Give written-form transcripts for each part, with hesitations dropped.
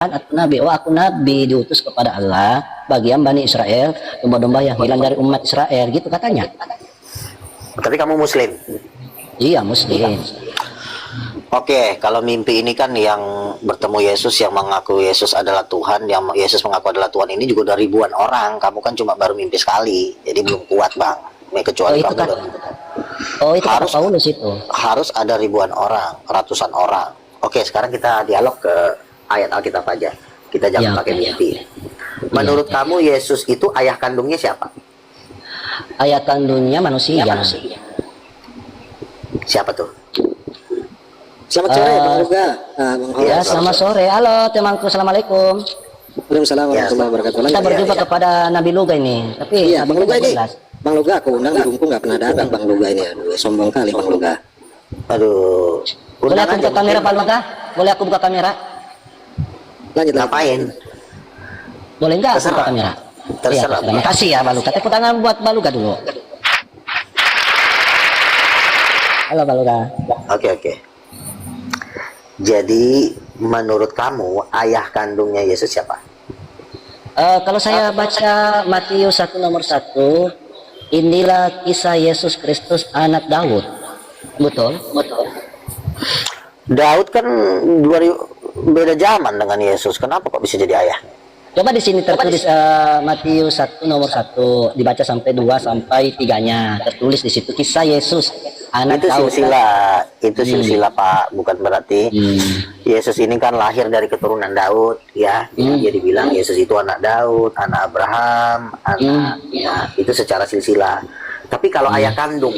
aku nabi diutus kepada Allah bagian Bani Israel, domba-domba yang hilang dari umat Israel, gitu katanya. Tapi kamu muslim? Iya, muslim. Oke, kalau mimpi ini kan yang bertemu Yesus, yang mengaku Yesus adalah Tuhan, yang Yesus mengaku adalah Tuhan ini juga udah ribuan orang. Kamu kan cuma baru mimpi sekali, jadi belum kuat bang. Kecuali kamu itu harus Paulus itu. Harus ada ribuan orang, ratusan orang. Oke, sekarang kita dialog ke ayat Alkitab aja. Kita jangan pakai mimpi. Menurut kamu Yesus itu ayah kandungnya siapa? Ayah kandungnya manusia. Siapa tuh? Selamat sore, Bang Luga. Ya, selamat sore. Halo, temanku. Assalamualaikum. Waalaikumsalam warahmatullahi wabarakatuh. Kita berjumpa kepada Nabi Luga ini. Tapi iya, Bang Luga ini. Bang Luga, aku undang di Bungku nggak pernah datang Bang Luga ini. Aduh, sombong kali Bang Luga. Aduh. Boleh aku buka kamera Pak Luga? Boleh aku buka kamera? Lanjut. Ngapain? Boleh nggak buka kamera? Terserah. Ya, terima kasih ya Pak Luga. Tepuk tangan buat Pak Luga dulu. Halo Pak Luga. Oke. Jadi menurut kamu ayah kandungnya Yesus siapa? Kalau saya baca Matius 1 nomor 1, inilah kisah Yesus Kristus anak Daud. Betul? Daud kan beda zaman dengan Yesus. Kenapa kok bisa jadi ayah? Coba di sini tertulis Matius 1 nomor 1, dibaca sampai 2 sampai 3-nya. Tertulis di situ kisah Yesus anak itu Daud. Itu silsilah Pak, bukan berarti Yesus ini kan lahir dari keturunan Daud ya. Dia dibilang Yesus itu anak Daud, anak Abraham, ya, itu secara silsilah. Tapi kalau ayah kandung.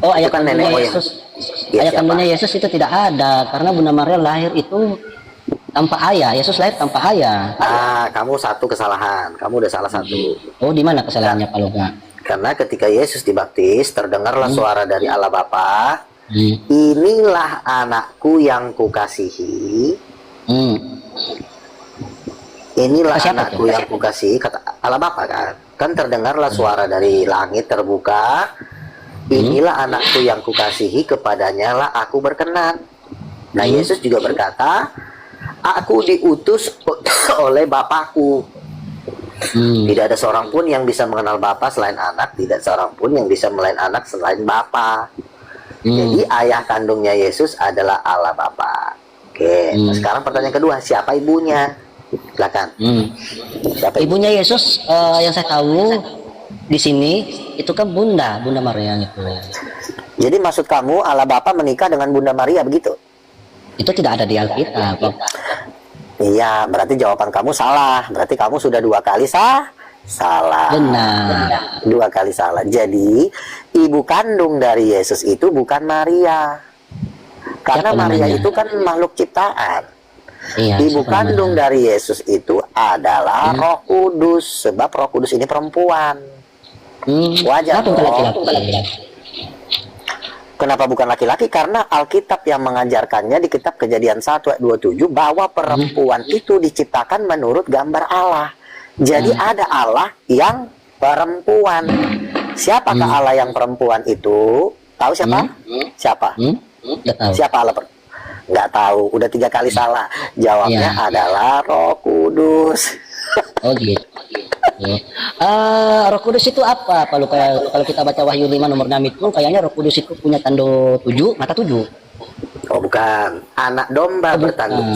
Oh, ayah kan kandungnya nenek Yesus. Ya, Ayah kandungnya Yesus itu tidak ada karena Bunda Maria lahir itu tanpa ayah. Yesus lahir tanpa ayah. Kamu satu kesalahan. Kamu udah salah satu. Oh, di mana kesalahannya Pak Luga? Karena ketika Yesus dibaptis, terdengarlah suara dari Allah Bapa, inilah anakku yang kukasihi. Inilah anakku yang kukasihi, kata Allah Bapa kan. Kan terdengarlah suara dari langit terbuka, inilah anakku yang kukasihi, kepadanya lah aku berkenan. Nah, Yesus juga berkata, aku diutus oleh Bapakku. Tidak ada seorang pun yang bisa mengenal Bapa selain anak, tidak seorang pun yang bisa melain anak selain Bapa. Jadi ayah kandungnya Yesus adalah Allah Bapa. Oke, nah, sekarang pertanyaan kedua, siapa ibunya? Silakan. Siapa ibunya Yesus? Yang saya tahu di sini itu kan Bunda Maria gitu. Jadi maksud kamu Allah Bapa menikah dengan Bunda Maria begitu? Itu tidak ada di Alkitab. Iya, berarti jawaban kamu salah. Berarti kamu sudah 2 kali salah. Benar. 2 kali salah. Jadi ibu kandung dari Yesus itu bukan Maria. Karena Maria itu kan makhluk ciptaan. Iya, ibu kandung dari Yesus itu adalah Roh Kudus. Sebab Roh Kudus ini perempuan. Wajar dong. Kenapa bukan laki-laki? Karena Alkitab yang mengajarkannya di kitab Kejadian 1 ayat 27 bahwa perempuan itu diciptakan menurut gambar Allah. Jadi ada Allah yang perempuan. Siapakah Allah yang perempuan itu? Tahu siapa? Siapa? Siapa Allah perempuan? Nggak tahu. Udah 3 kali salah. Jawabnya adalah Roh Kudus. Oh gitu. Roh Kudus itu apa? Kalau kita baca Wahyu 5 nomor 6 itu kayaknya Roh Kudus itu punya tanduk 7, mata 7. Oh bukan. Anak domba bertanduk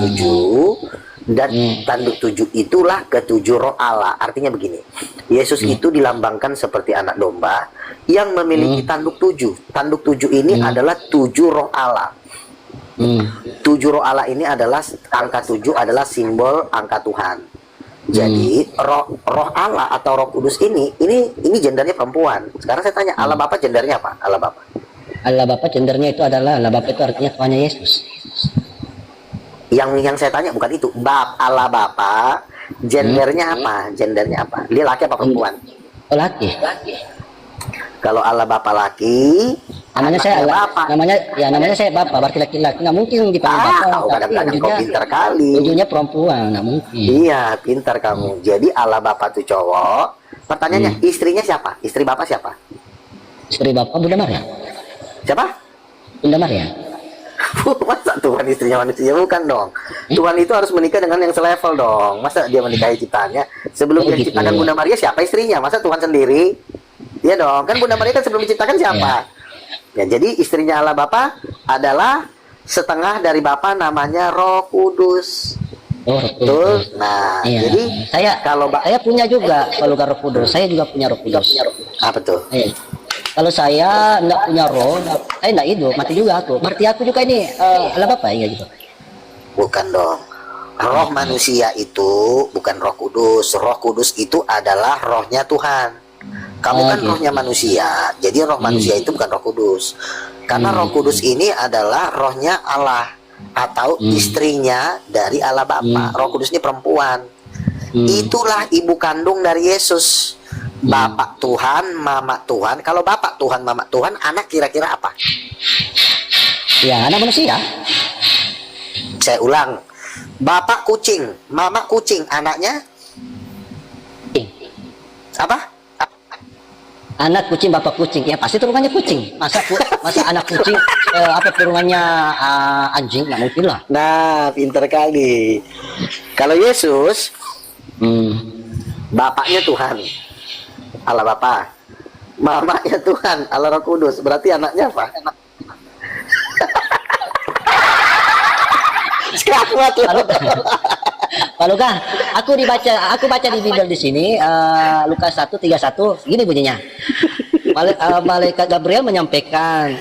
7 dan tanduk 7 itulah ketujuh roh Allah. Artinya begini. Yesus itu dilambangkan seperti anak domba yang memiliki tanduk 7. Tanduk 7 ini adalah 7 roh Allah. 7 roh Allah ini adalah angka 7 adalah simbol angka Tuhan. Jadi roh Allah atau Roh Kudus ini gendernya perempuan. Sekarang saya tanya, Allah Bapa gendernya apa? Allah Bapa gendernya itu adalah Allah Bapa itu artinya Tuhannya Yesus. Yang saya tanya bukan itu. Allah Bapa gendernya apa? Gendernya apa? Dia laki apa perempuan? Laki. Kalau Allah Bapa laki, namanya saya Bapak, berarti laki-laki. Nggak mungkin dipanggil Bapak. Kadang-kadang kau pintar kali. Ujungnya perempuan, nggak mungkin. Iya, pintar kamu. Jadi Allah Bapa itu cowok. Pertanyaannya, istrinya siapa? Istri Bapak siapa? Istri Bapak Bunda Maria. Siapa? Bunda Maria. Masa Tuhan istrinya manusia? Bukan dong. Tuhan itu harus menikah dengan yang selevel dong. Masa dia menikahi ciptaannya? Sebelum dia gitu. ciptakan Bunda Maria, siapa istrinya? Masa Tuhan sendiri? Iya dong. Kan Bunda Maria kan sebelum diciptakan siapa? Ya, jadi istrinya Allah Bapa adalah setengah dari Bapa, namanya Roh Kudus. Oh, Betul. Nah, iya. jadi kalau saya punya juga kalau Roh Kudus. Saya juga punya Roh Kudus. apa tuh? Iya. Kalau saya enggak punya roh, saya enggak hidup, mati juga aku. Berarti aku juga ini Allah Bapa ya gitu. Bukan dong. Roh manusia itu bukan Roh Kudus. Roh Kudus itu adalah rohnya Tuhan. Kamu kan gitu. rohnya manusia. Jadi roh manusia itu bukan Roh Kudus. Karena Roh Kudus ini adalah rohnya Allah atau istrinya dari Allah Bapa. Roh Kudus ini perempuan. Itulah ibu kandung dari Yesus. Bapak Tuhan, Mama Tuhan. Kalau Bapak Tuhan, Mama Tuhan, anak kira-kira apa? Ya, anak manusia. Saya ulang. Bapak kucing, Mama kucing, anaknya apa? Anak kucing, bapak kucing. Ya pasti turunannya kucing. Masa anak kucing apa turunannya anjing? Nggak mungkin lah. Nah, pinter kali. Kalau Yesus, bapaknya Tuhan, Allah Bapa. Mamanya Tuhan, Allah Roh Kudus. Berarti anaknya apa? Sekamat loh. Pak Luka, aku baca di Bible di sini Lukas 1:31 gini bunyinya. Malaikat Gabriel menyampaikan,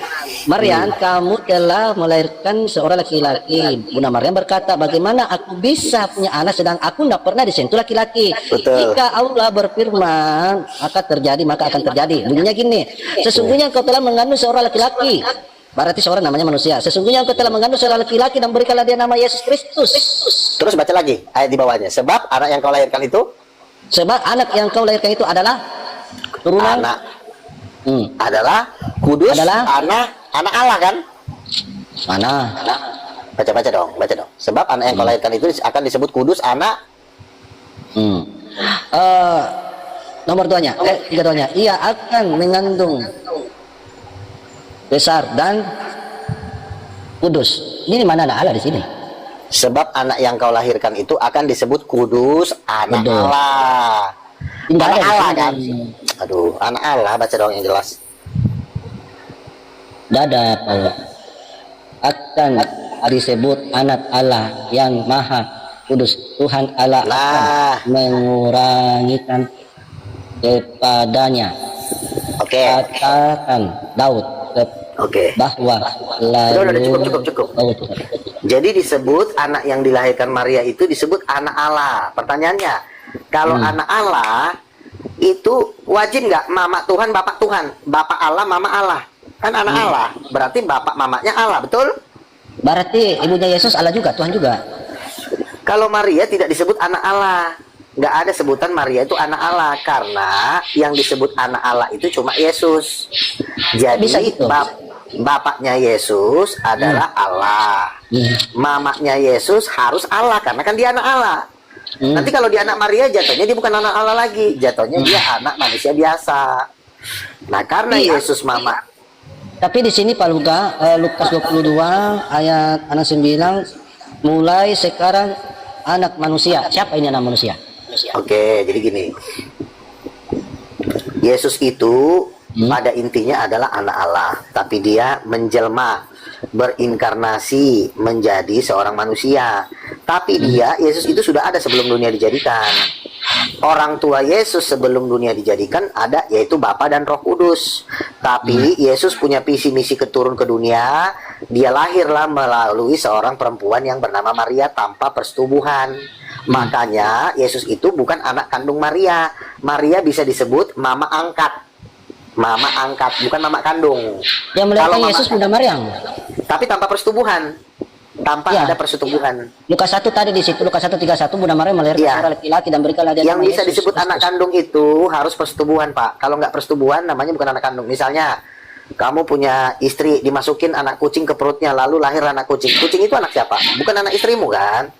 Maryam, kamu telah melahirkan seorang laki-laki. Bunda Maryam berkata, bagaimana aku bisa punya anak sedang aku tidak pernah disentuh laki-laki? Betul. Jika Allah berfirman, maka akan terjadi. Bunyinya gini, sesungguhnya engkau telah mengandung seorang laki-laki. Berarti seorang namanya manusia. Sesungguhnya engkau telah mengandung seorang laki-laki dan berikanlah dia nama Yesus Kristus. Terus baca lagi ayat di bawahnya. Sebab anak yang kau lahirkan itu, sebab anak yang kau lahirkan itu adalah turunan anak adalah kudus, Adalah? anak Allah kan? mana? Baca dong. Sebab anak yang kau lahirkan itu akan disebut kudus, anak. Nomor 2-nya, 3-nya. Ia akan mengandung besar dan kudus. Ini mana ada Allah di sini? Sebab anak yang kau lahirkan itu akan disebut kudus, anak Betul. Allah. Tidak Anak ada di Allah sini. kan? Aduh, anak Allah, baca dong yang jelas. Dada Paul akan disebut anak Allah yang maha kudus. Tuhan Allah Nah. akan mengurangikan kepadanya. Oke. Katakan Daud Oke. bahwa Udah, cukup. Oh, Tuhan. Jadi disebut anak yang dilahirkan Maria itu disebut anak Allah. Pertanyaannya, kalau anak Allah itu wajib nggak mama Tuhan, bapak Tuhan, bapak Allah, mama Allah? Kan anak Allah, berarti bapak mamanya Allah, betul? Berarti ibunya Yesus Allah juga, Tuhan juga. Kalau Maria tidak disebut anak Allah, nggak ada sebutan Maria itu anak Allah, karena yang disebut anak Allah itu cuma Yesus. Jadi Bisa gitu? bapaknya Yesus adalah Allah, mamanya Yesus harus Allah karena kan dia anak Allah. Nanti kalau dia anak Maria jatuhnya dia bukan anak Allah lagi, jatuhnya dia anak manusia biasa. Nah karena Yesus mama. Tapi di sini Pak Luka, Lukas 22 ayat 9, mulai sekarang anak manusia. Siapa ini anak manusia? Oke, jadi gini. Yesus itu pada intinya adalah anak Allah, tapi dia menjelma, berinkarnasi menjadi seorang manusia. Tapi Yesus itu sudah ada sebelum dunia dijadikan. Orang tua Yesus sebelum dunia dijadikan ada, yaitu Bapa dan Roh Kudus. Tapi Yesus punya visi misi keturun ke dunia. Dia lahirlah melalui seorang perempuan yang bernama Maria tanpa persetubuhan. Makanya Yesus itu bukan anak kandung Maria. Maria bisa disebut mama angkat. Mama angkat, bukan mama kandung. Yang melahirkan Yesus Bunda Maryam. Tapi tanpa persetubuhan. Tanpa Ya. ada persetubuhan. Lukas 1 tadi di situ, Lukas 1:31, Bunda Maryam melahirkan Ya. seorang laki-laki dan berikanlah dia Yang nama bisa Yesus disebut Kristus. anak kandung itu harus persetubuhan, Pak. Kalau nggak persetubuhan namanya bukan anak kandung. Misalnya kamu punya istri, dimasukin anak kucing ke perutnya, lalu lahir anak kucing. Kucing itu anak siapa? Bukan anak istrimu kan?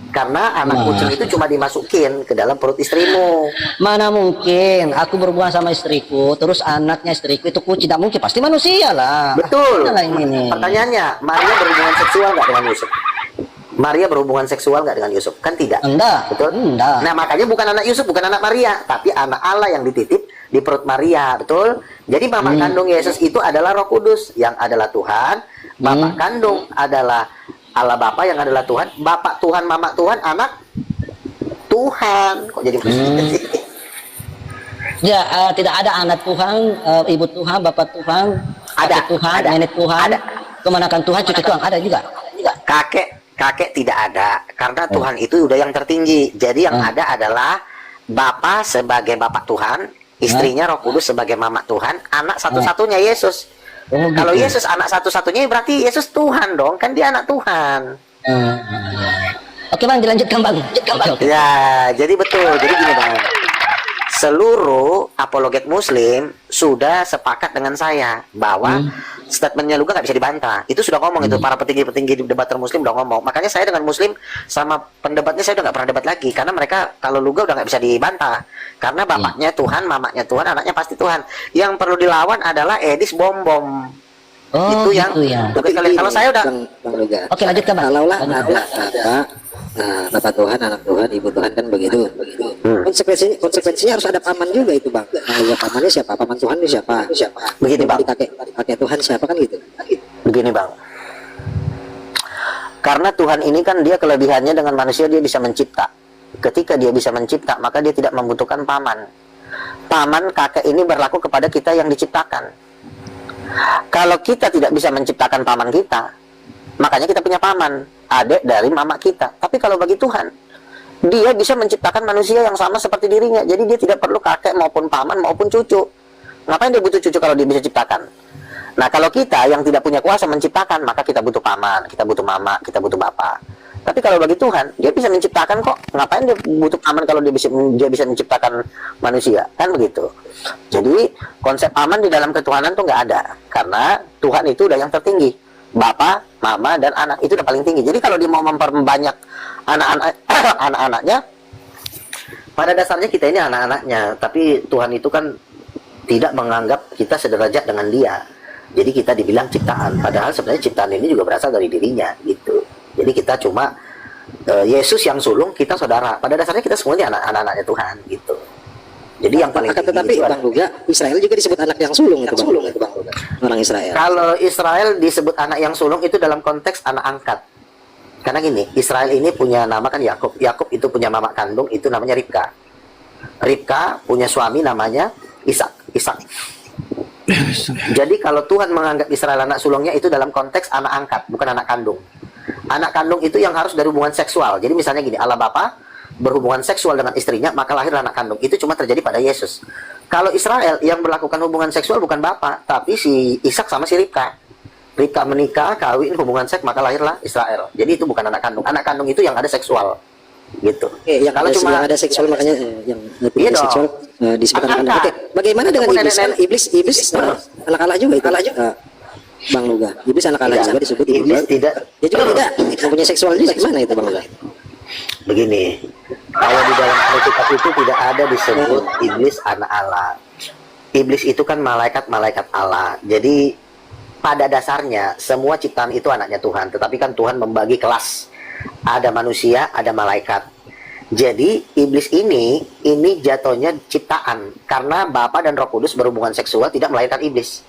Karena anak Nah. kucing itu cuma dimasukin ke dalam perut istrimu. Mana mungkin aku berhubungan sama istriku, terus anaknya istriku itu kucing? Tidak mungkin, pasti manusia lah. Betul. Inilah ini nih. Pertanyaannya, Maria berhubungan seksual nggak dengan Yusuf? Maria berhubungan seksual nggak dengan Yusuf? Kan tidak. Enggak. Betul. Enggak. Nah, makanya bukan anak Yusuf, bukan anak Maria, tapi anak Allah yang dititip di perut Maria, betul? Jadi mama kandung Yesus itu adalah Roh Kudus yang adalah Tuhan, bapak kandung adalah Allah Bapa yang adalah Tuhan, bapak Tuhan, mama Tuhan, anak Tuhan. Kok jadi sih? Ya, tidak ada anak Tuhan, ibu Tuhan, bapak Tuhan, Ada, kakek Tuhan, ada, nenek Tuhan, ada. kemanakan Tuhan, cucu Tuhan, ada juga. Kakek tidak ada, karena Tuhan itu udah yang tertinggi. Jadi yang ada adalah Bapa sebagai Bapak Tuhan, istrinya Roh Kudus sebagai Mama Tuhan, anak satu-satunya Yesus. Oh, Kalau gitu. Yesus anak satu-satunya berarti Yesus Tuhan dong, kan dia anak Tuhan. Oke bang, dilanjutkan bang. Oke. Ya, jadi betul. Jadi gini bang, seluruh apologet Muslim sudah sepakat dengan saya bahwa statementnya Luga nggak bisa dibantah. Itu sudah ngomong itu para petinggi-petinggi di debater Muslim udah ngomong. Makanya saya dengan Muslim sama pendebatnya saya udah nggak pernah debat lagi karena mereka kalau Luga udah nggak bisa dibantah. Karena bapaknya Tuhan, mamanya Tuhan, anaknya pasti Tuhan. Yang perlu dilawan adalah Edis Bom-Bom. Oh, Itu yang gitu ya. tapi kalau saya udah Bang Luga. Oke, lanjutkan bang. Kalaulah Lanjutkan. ada Bapak Tuhan, anak Tuhan, ibu Tuhan kan begitu. Konsekuensinya harus ada paman juga itu bang. Nah, ya pamannya siapa? Paman Tuhan itu siapa? Begini, Bang. Kakek Tuhan siapa kan gitu. begini bang. Karena Tuhan ini kan dia kelebihannya dengan manusia dia bisa mencipta. Ketika dia bisa mencipta maka dia tidak membutuhkan paman. Paman kakek ini berlaku kepada kita yang diciptakan. Kalau kita tidak bisa menciptakan paman kita, makanya kita punya paman, adik dari mama kita. Tapi kalau bagi Tuhan, dia bisa menciptakan manusia yang sama seperti dirinya. Jadi dia tidak perlu kakek maupun paman maupun cucu. Ngapain dia butuh cucu kalau dia bisa ciptakan? Nah, kalau kita yang tidak punya kuasa menciptakan, maka kita butuh paman, kita butuh mama, kita butuh bapak. Tapi kalau bagi Tuhan, dia bisa menciptakan kok. Ngapain dia butuh paman kalau dia bisa menciptakan manusia? Kan begitu. Jadi, konsep paman di dalam ketuhanan tuh nggak ada. Karena Tuhan itu udah yang tertinggi. Bapak, mama, dan anak itu udah paling tinggi. Jadi kalau dia mau memperbanyak anak-anaknya, pada dasarnya kita ini anak-anaknya. Tapi Tuhan itu kan tidak menganggap kita sederajat dengan dia. Jadi kita dibilang ciptaan. Padahal sebenarnya ciptaan ini juga berasal dari dirinya gitu. Jadi kita cuma Yesus yang sulung, kita saudara. Pada dasarnya kita semuanya anak-anaknya Tuhan gitu. Jadi yang paling tinggi Tetapi itu Bang Luga, Israel juga disebut anak yang sulung itu Bang Luga. Orang Israel. kalau Israel disebut anak yang sulung itu dalam konteks anak angkat. Karena gini, Israel ini punya nama kan Yakub. Yakub itu punya mama kandung, itu namanya Ribka. Ribka punya suami namanya Ishak. Jadi kalau Tuhan menganggap Israel anak sulungnya itu dalam konteks anak angkat, bukan anak kandung. Anak kandung itu yang harus dari hubungan seksual. Jadi misalnya gini, Allah Bapa berhubungan seksual dengan istrinya, maka lahir anak kandung. Itu cuma terjadi pada Yesus. Kalau Israel yang melakukan hubungan seksual bukan Bapa, tapi si Ishak sama si Ribka. Ribka menikah, kawin, hubungan seks, maka lahirlah Israel. Jadi itu bukan anak kandung. Anak kandung itu yang ada seksual. Gitu. Yang Kalau ada, cuma yang ada seksual makanya yang Iya dong. seksual disebut Angkat. anak. Oke, bagaimana dengan Walaupun iblis? Kan nenek-nenek. iblis anak Allah juga itu. Bang Luga, iblis anak Allah Tidak. juga disebut Iblis tidak. Dia juga tidak mempunyai seksual juga gimana itu Bang Luga? Begini, kalau di dalam Alkitab itu tidak ada disebut iblis anak Allah. Iblis itu kan malaikat-malaikat Allah. Jadi pada dasarnya semua ciptaan itu anaknya Tuhan. Tetapi kan Tuhan membagi kelas. Ada manusia, ada malaikat. Jadi iblis ini jatuhnya ciptaan. Karena Bapa dan Roh Kudus berhubungan seksual tidak melahirkan iblis.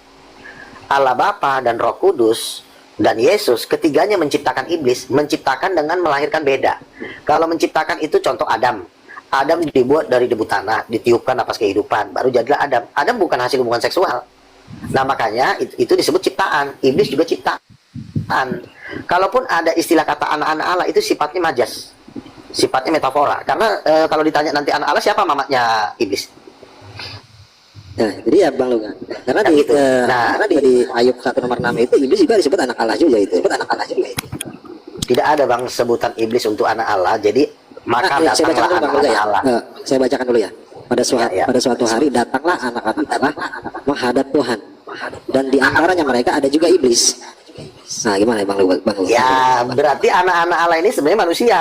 Allah Bapa dan Roh Kudus dan Yesus ketiganya menciptakan iblis, menciptakan dengan melahirkan beda. Kalau menciptakan itu contoh Adam. Adam dibuat dari debu tanah, ditiupkan napas kehidupan, baru jadilah Adam. Adam bukan hasil hubungan seksual. Nah makanya itu disebut ciptaan. Iblis juga ciptaan. Kalaupun ada istilah kata anak-anak Allah itu sifatnya majas, sifatnya metafora. Karena kalau ditanya nanti anak Allah siapa mamanya iblis? Nah, jadi ya Bang Luga. Karena Kan di gitu. karena di Ayub 1 nomor 6 itu iblis juga disebut anak Allah juga itu. Disebut anak Allah juga itu. Tidak ada bang sebutan iblis untuk anak Allah. Jadi maka saya bacakan datanglah dulu Bang Luga anak-anak ya. Allah. Saya bacakan dulu ya. Ya. Pada suatu hari datanglah anak-anak Allah menghadap Tuhan. Dan di antaranya mereka ada juga iblis. Nah, gimana ya Bang Luga? Ya berarti anak-anak Allah ini sebenarnya manusia.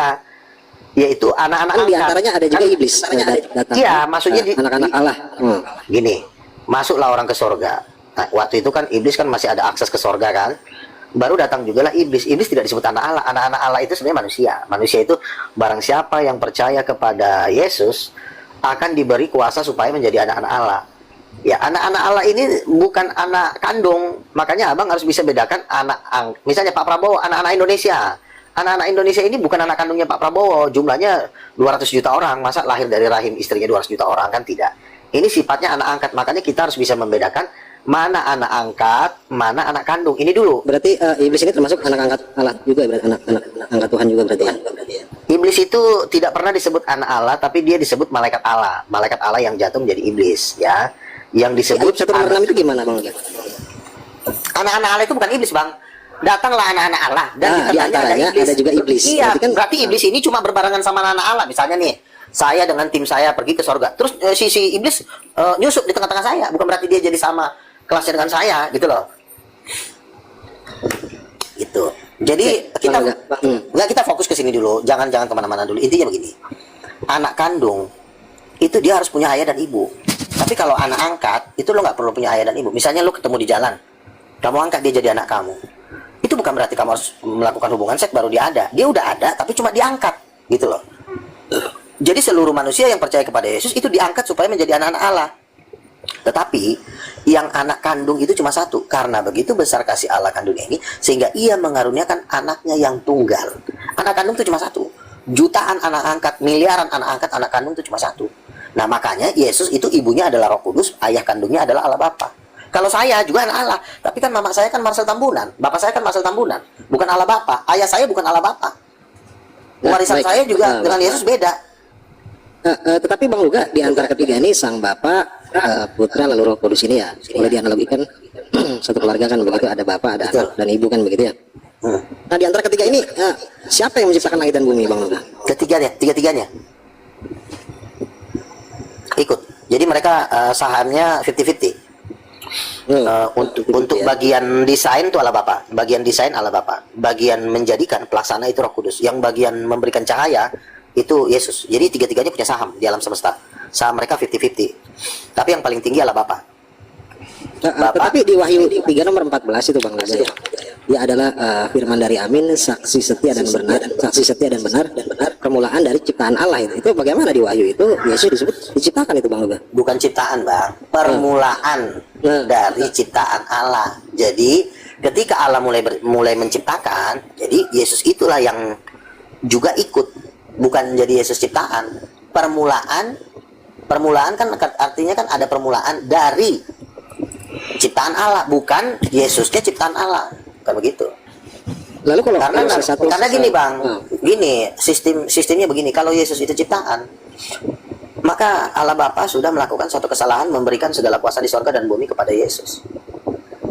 yaitu anak-anak Kan angkat. diantaranya ada juga Kan- iblis. Datang. Iya, maksudnya anak-anak Allah. Gini, masuklah orang ke sorga. Nah, waktu itu kan iblis kan masih ada akses ke sorga kan. Baru datang juga lah iblis. Iblis tidak disebut anak Allah. Anak-anak Allah itu sebenarnya manusia. Manusia itu barang siapa yang percaya kepada Yesus akan diberi kuasa supaya menjadi anak-anak Allah. Ya, anak-anak Allah ini bukan anak kandung. Makanya abang harus bisa bedakan misalnya Pak Prabowo, anak-anak Indonesia. Anak-anak Indonesia ini bukan anak kandungnya Pak Prabowo. Jumlahnya 200 juta orang. Masa lahir dari rahim istrinya 200 juta orang? Kan tidak. Ini sifatnya anak angkat. Makanya kita harus bisa membedakan mana anak angkat, mana anak kandung. Ini dulu. Berarti iblis ini termasuk anak angkat Allah juga, berarti anak angkat Tuhan juga berarti ya. Iblis itu tidak pernah disebut anak Allah, tapi dia disebut malaikat Allah. Malaikat Allah yang jatuh menjadi iblis, ya. Yang disebut Ayat 1 nomor 6 itu gimana Bang? anak-anak Allah itu bukan iblis, Bang. Datanglah anak-anak Allah dan Di antaranya ada juga iblis. Iya, Berarti kan iblis ini cuma berbarengan sama anak-anak Allah. Misalnya nih, saya dengan tim saya pergi ke sorga. Terus si iblis nyusup di tengah-tengah saya. Bukan berarti dia jadi sama kelasnya dengan saya, gitu loh. Gitu. Jadi kita fokus ke sini dulu. Jangan kemana-mana dulu. Intinya begini. Anak kandung itu dia harus punya ayah dan ibu. Tapi kalau anak angkat itu lo nggak perlu punya ayah dan ibu. Misalnya lo ketemu di jalan, kamu angkat dia jadi anak kamu. Itu bukan berarti kamu harus melakukan hubungan seks baru dia ada. Dia udah ada, tapi cuma diangkat, gitu loh. Jadi seluruh manusia yang percaya kepada Yesus itu diangkat supaya menjadi anak-anak Allah. Tetapi yang anak kandung itu cuma satu. Karena begitu besar kasih Allah kandung ini, sehingga ia mengaruniakan anaknya yang tunggal. Anak kandung itu cuma satu. Jutaan anak angkat, miliaran anak angkat, anak kandung itu cuma satu. Nah makanya Yesus itu ibunya adalah Roh Kudus, ayah kandungnya adalah Allah Bapa. Kalau saya juga anak Allah, tapi kan mama saya kan Marcel Tambunan, bapak saya kan Marcel Tambunan, bukan Allah Bapa. Ayah saya bukan Allah Bapa. Warisan saya juga dengan Yesus beda. Tetapi Bang Luga, di antara ketiga ini sang Bapa, Putra, lalu Roh Kudus ini ya, boleh dianalogikan satu keluarga kan begitu, ada Bapak, ada anak dan ibu kan begitu ya. Nah di antara ketiga ini siapa yang menciptakan langit dan bumi Bang Luga? Tiga-tiganya ikut. Jadi mereka sahamnya 50-50. Untuk bagian desain itu Allah Bapa, bagian desain Allah Bapa, bagian menjadikan pelaksana itu Roh Kudus, yang bagian memberikan cahaya itu Yesus. Jadi tiga-tiganya punya saham di alam semesta. Saham mereka 50-50. Tapi yang paling tinggi Allah Bapa. Tetapi di Wahyu 3 nomor 14 itu Bang Luga ya. Dia adalah firman dari Amin, saksi setia dan benar, permulaan dari ciptaan Allah itu. Itu bagaimana di Wahyu itu Yesus disebut diciptakan itu Bang Luga? Bukan ciptaan, Bang. Permulaan dari ciptaan Allah. Jadi ketika Allah mulai menciptakan, jadi Yesus itulah yang juga ikut. Bukan jadi Yesus ciptaan. Permulaan kan artinya kan ada permulaan dari ciptaan Allah, bukan Yesusnya ciptaan Allah. Bukan begitu. Lalu kalau Karena gini, Bang. Gini, sistemnya begini. Kalau Yesus itu ciptaan, maka Allah Bapa sudah melakukan suatu kesalahan memberikan segala kuasa di sorga dan bumi kepada Yesus.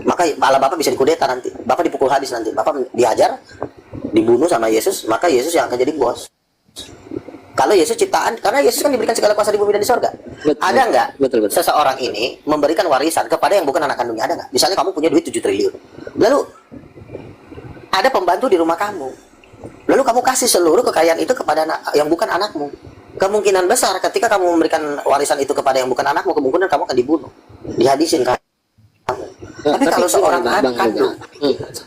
Maka Allah Bapa bisa dikudeta nanti. Bapak dipukul habis nanti. Bapak dihajar, dibunuh sama Yesus, maka Yesus yang akan jadi bos. Kalau Yesus ciptaan, karena Yesus kan diberikan segala kuasa di bumi dan di sorga. Ada nggak seseorang ini memberikan warisan kepada yang bukan anak kandungnya? Ada nggak? Misalnya kamu punya duit 7 triliun. Lalu ada pembantu di rumah kamu. Lalu kamu kasih seluruh kekayaan itu kepada yang bukan anakmu. Kemungkinan besar ketika kamu memberikan warisan itu kepada yang bukan anakmu, kemungkinan kamu akan dibunuh, dihadisin kamu. Tapi kalau seorang anak kandung,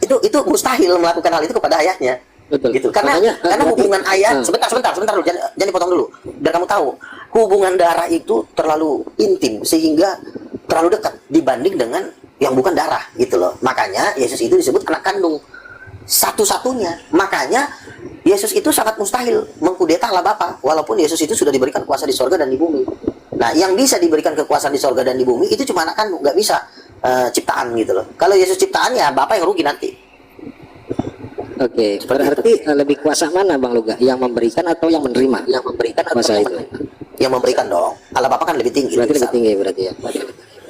itu mustahil melakukan hal itu kepada ayahnya. Betul. Gitu. Karena hubungan ayah, sebentar dulu, jangan dipotong dulu. Biar kamu tahu, hubungan darah itu terlalu intim sehingga terlalu dekat dibanding dengan yang bukan darah, gitu loh. Makanya Yesus itu disebut anak kandung satu-satunya. Makanya Yesus itu sangat mustahil mengkudeta Allah Bapa, walaupun Yesus itu sudah diberikan kuasa di sorga dan di bumi. Nah, yang bisa diberikan kekuasaan di sorga dan di bumi itu cuma anak kandung, nggak bisa ciptaan, gitu loh. Kalau Yesus ciptaan ya Bapak yang rugi nanti. Oke, berarti lebih kuasa mana Bang Luga? Yang memberikan atau yang menerima? Yang memberikan kuasa itu? Yang memberikan dong. Allah Bapa kan lebih tinggi. Berarti lebih tinggi berarti ya.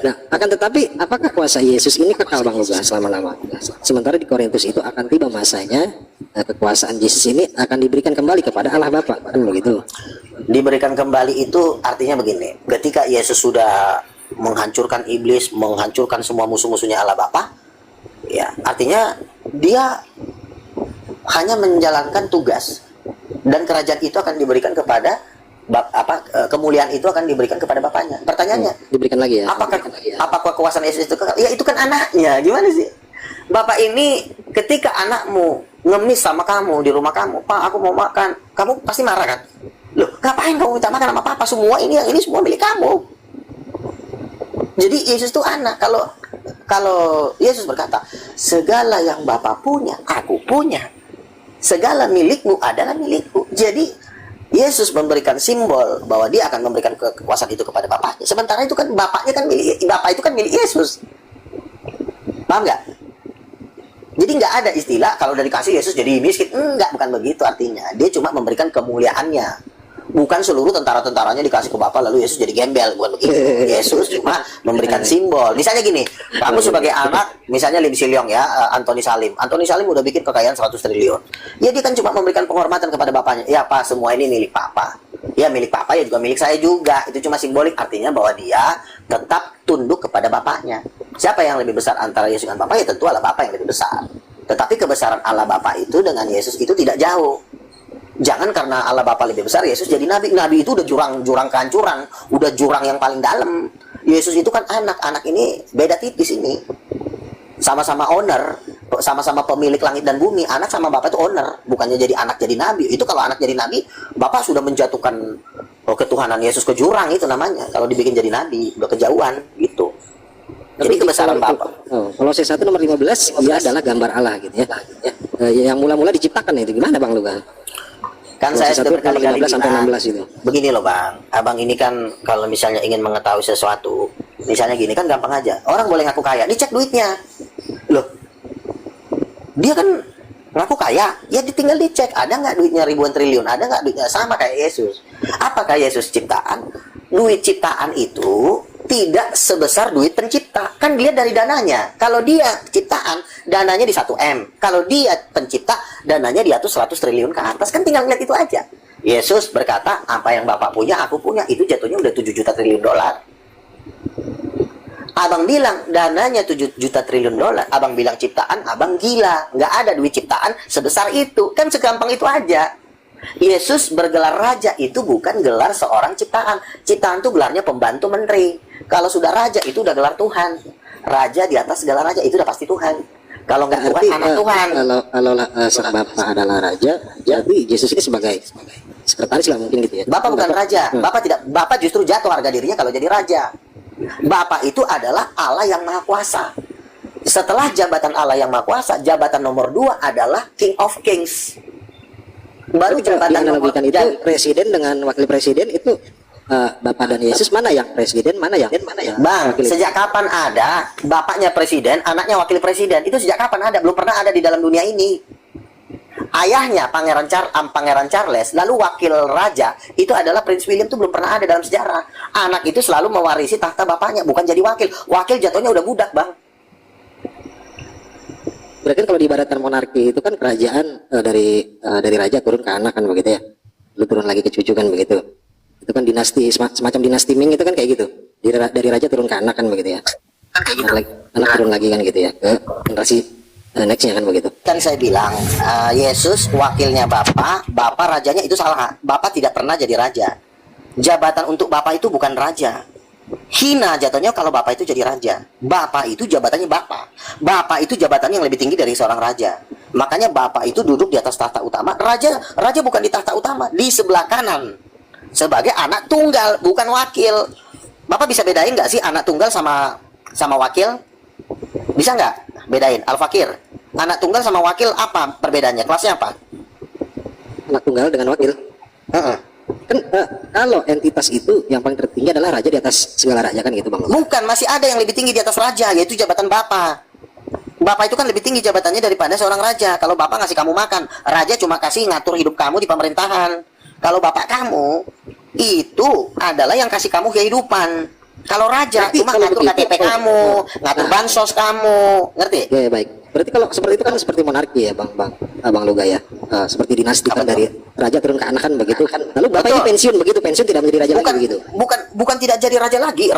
Nah, akan tetapi apakah kuasa Yesus ini kekal Bang Luga selama-lama? Sementara di Korintus itu akan tiba masanya kekuasaan Yesus ini akan diberikan kembali kepada Allah Bapa, kan begitu? Diberikan kembali itu artinya begini. Ketika Yesus sudah menghancurkan iblis, menghancurkan semua musuh-musuhnya Allah Bapa, ya, artinya dia hanya menjalankan tugas dan kerajaan itu akan diberikan kepada kemuliaan itu akan diberikan kepada bapaknya. Pertanyaannya, Diberikan lagi ya. apakah kekuasaan Yesus itu kekal? Ya itu kan anaknya. Gimana sih? Bapak ini ketika anakmu ngemis sama kamu di rumah kamu, "Pak, aku mau makan." Kamu pasti marah kan? Loh, ngapain kamu minta makan sama papa? Semua ini, yang ini semua milik kamu. Jadi Yesus itu anak. Kalau Yesus berkata, segala yang Bapa punya, aku punya. Segala milikmu adalah milikku. Jadi Yesus memberikan simbol bahwa dia akan memberikan kekuasaan itu kepada Bapaknya. Sementara itu kan Bapaknya kan Bapak itu kan milik Yesus. Paham nggak? Jadi nggak ada istilah kalau udah dikasih Yesus jadi miskin. Enggak, bukan begitu artinya. Dia cuma memberikan kemuliaannya. Bukan seluruh tentara-tentaranya dikasih ke Bapak lalu Yesus jadi gembel, bukan begitu. Yesus cuma memberikan simbol. Misalnya gini, kamu sebagai anak, misalnya Lim Siliong ya, Antoni Salim. Antoni Salim udah bikin kekayaan 100 triliun. Ya dia kan cuma memberikan penghormatan kepada bapaknya. Ya Pak, semua ini milik Papa. Ya milik Papa ya juga milik saya juga. Itu cuma simbolik, artinya bahwa dia tetap tunduk kepada bapaknya. Siapa yang lebih besar antara Yesus dan Bapa? Ya tentu Allah Bapa yang lebih besar. Tetapi kebesaran Allah Bapa itu dengan Yesus itu tidak jauh. Jangan karena Allah Bapa lebih besar, Yesus jadi nabi. Nabi itu udah jurang kehancuran, udah jurang yang paling dalam. Yesus itu kan anak ini beda tipis ini. Sama-sama owner, sama-sama pemilik langit dan bumi. Anak sama Bapak itu owner, bukannya jadi anak jadi nabi. Itu kalau anak jadi nabi, Bapak sudah menjatuhkan ketuhanan Yesus ke jurang, itu namanya. Kalau dibikin jadi nabi, udah kejauhan gitu. Jadi kebesaran Bapak. Kolose 1 nomor 15, dia adalah gambar Allah gitu ya. Yang mula-mula diciptakan itu gimana Bang Luga? Kan saya sudah berkali-kali 15 sampai 16 itu. Begini loh Bang, abang ini kan kalau misalnya ingin mengetahui sesuatu, misalnya gini kan gampang aja. Orang boleh ngaku kaya, dicek duitnya. Loh, dia kan ngaku kaya, ya ditinggal dicek. Ada nggak duitnya ribuan triliun? Ada nggak duitnya? Sama kayak Yesus. Apakah Yesus ciptaan? Duit ciptaan itu tidak sebesar duit pencipta. Kan dia dari dananya. Kalau dia ciptaan, dananya di 1M. Kalau dia pencipta, dananya di atas 100 triliun ke atas. Kan tinggal ngeliat itu aja. Yesus berkata, apa yang Bapak punya, aku punya. Itu jatuhnya udah 7 juta triliun dolar. Abang bilang, dananya 7 juta triliun dolar. Abang bilang ciptaan, abang gila. Nggak ada duit ciptaan sebesar itu. Kan segampang itu aja. Yesus bergelar raja itu bukan gelar seorang ciptaan. Ciptaan itu gelarnya pembantu menteri. Kalau sudah raja itu udah gelar Tuhan. Raja di atas segala raja itu udah pasti Tuhan. Kalau nggak Tuhan, anak Tuhan. Kalau sang Bapak adalah raja, jadi Yesus ini sebagai sekretaris lah mungkin gitu ya. Bapak bukan raja. Bapak justru jatuh harga dirinya kalau jadi raja. Bapak itu adalah Allah yang Maha Kuasa. Setelah jabatan Allah yang Maha Kuasa, jabatan nomor 2 adalah King of Kings. Baru jabatan nomor itu presiden dengan wakil presiden itu Bapak dan Yesus mana yang presiden, mana yang Bang, sejak kapan ada bapaknya presiden, anaknya wakil presiden? Itu sejak kapan ada? Belum pernah ada di dalam dunia ini. Ayahnya Pangeran Charles, lalu wakil raja itu adalah Prince William, itu belum pernah ada dalam sejarah. Anak itu selalu mewarisi tahta bapaknya, bukan jadi wakil. Wakil jatuhnya udah budak, Bang. Berarti kalau diibaratkan monarki itu kan kerajaan dari raja turun ke anak kan begitu ya. Lu turun lagi ke cucu kan begitu. Itu kan dinasti, semacam dinasti Ming itu kan kayak gitu. Dari raja turun ke anak kan begitu ya. Anak turun lagi kan gitu ya ke generasi nextnya kan begitu. Kan saya bilang Yesus wakilnya Bapak rajanya itu salah. Bapak tidak pernah jadi raja. Jabatan untuk Bapak itu bukan raja. Hina jatuhnya kalau Bapak itu jadi raja. Bapak itu jabatannya Bapak. Bapak itu jabatannya yang lebih tinggi dari seorang raja. Makanya Bapak itu duduk di atas tahta utama. Raja bukan di tahta utama, di sebelah kanan. Sebagai anak tunggal, bukan wakil. Bapak bisa bedain nggak sih anak tunggal sama wakil? Bisa nggak bedain? Al-Fakir, anak tunggal sama wakil apa perbedaannya? Kelasnya apa? Anak tunggal dengan wakil. Kan kalau entitas itu yang paling tertinggi adalah raja di atas segala raja kan gitu Bang. Bukan, masih ada yang lebih tinggi di atas raja, yaitu jabatan Bapak. Bapak itu kan lebih tinggi jabatannya daripada seorang raja. Kalau Bapak ngasih kamu makan, raja cuma kasih ngatur hidup kamu di pemerintahan. Kalau Bapak kamu itu adalah yang kasih kamu kehidupan. Kalau raja berarti cuma ngatur KTP kamu, ngatur bansos kamu, ngerti? Ya, baik. Berarti kalau seperti itu kan seperti monarki ya Bang Luga ya. Seperti dinasti kan dari raja turun ke anak kan begitu kan. Lalu Bapak ini pensiun begitu, pensiun tidak menjadi raja lagi begitu. Bukan tidak jadi raja lagi.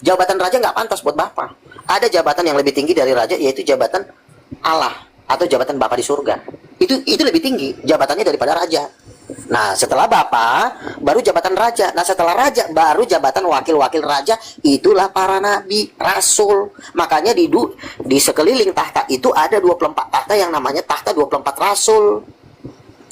Jabatan raja nggak pantas buat Bapak. Ada jabatan yang lebih tinggi dari raja, yaitu jabatan Allah atau jabatan Bapak di surga. Itu lebih tinggi jabatannya daripada raja. Nah, setelah bapa, baru jabatan raja. Nah, setelah raja, baru jabatan wakil-wakil raja. Itulah para nabi, rasul. Makanya di sekeliling tahta itu ada 24 tahta yang namanya tahta 24 rasul.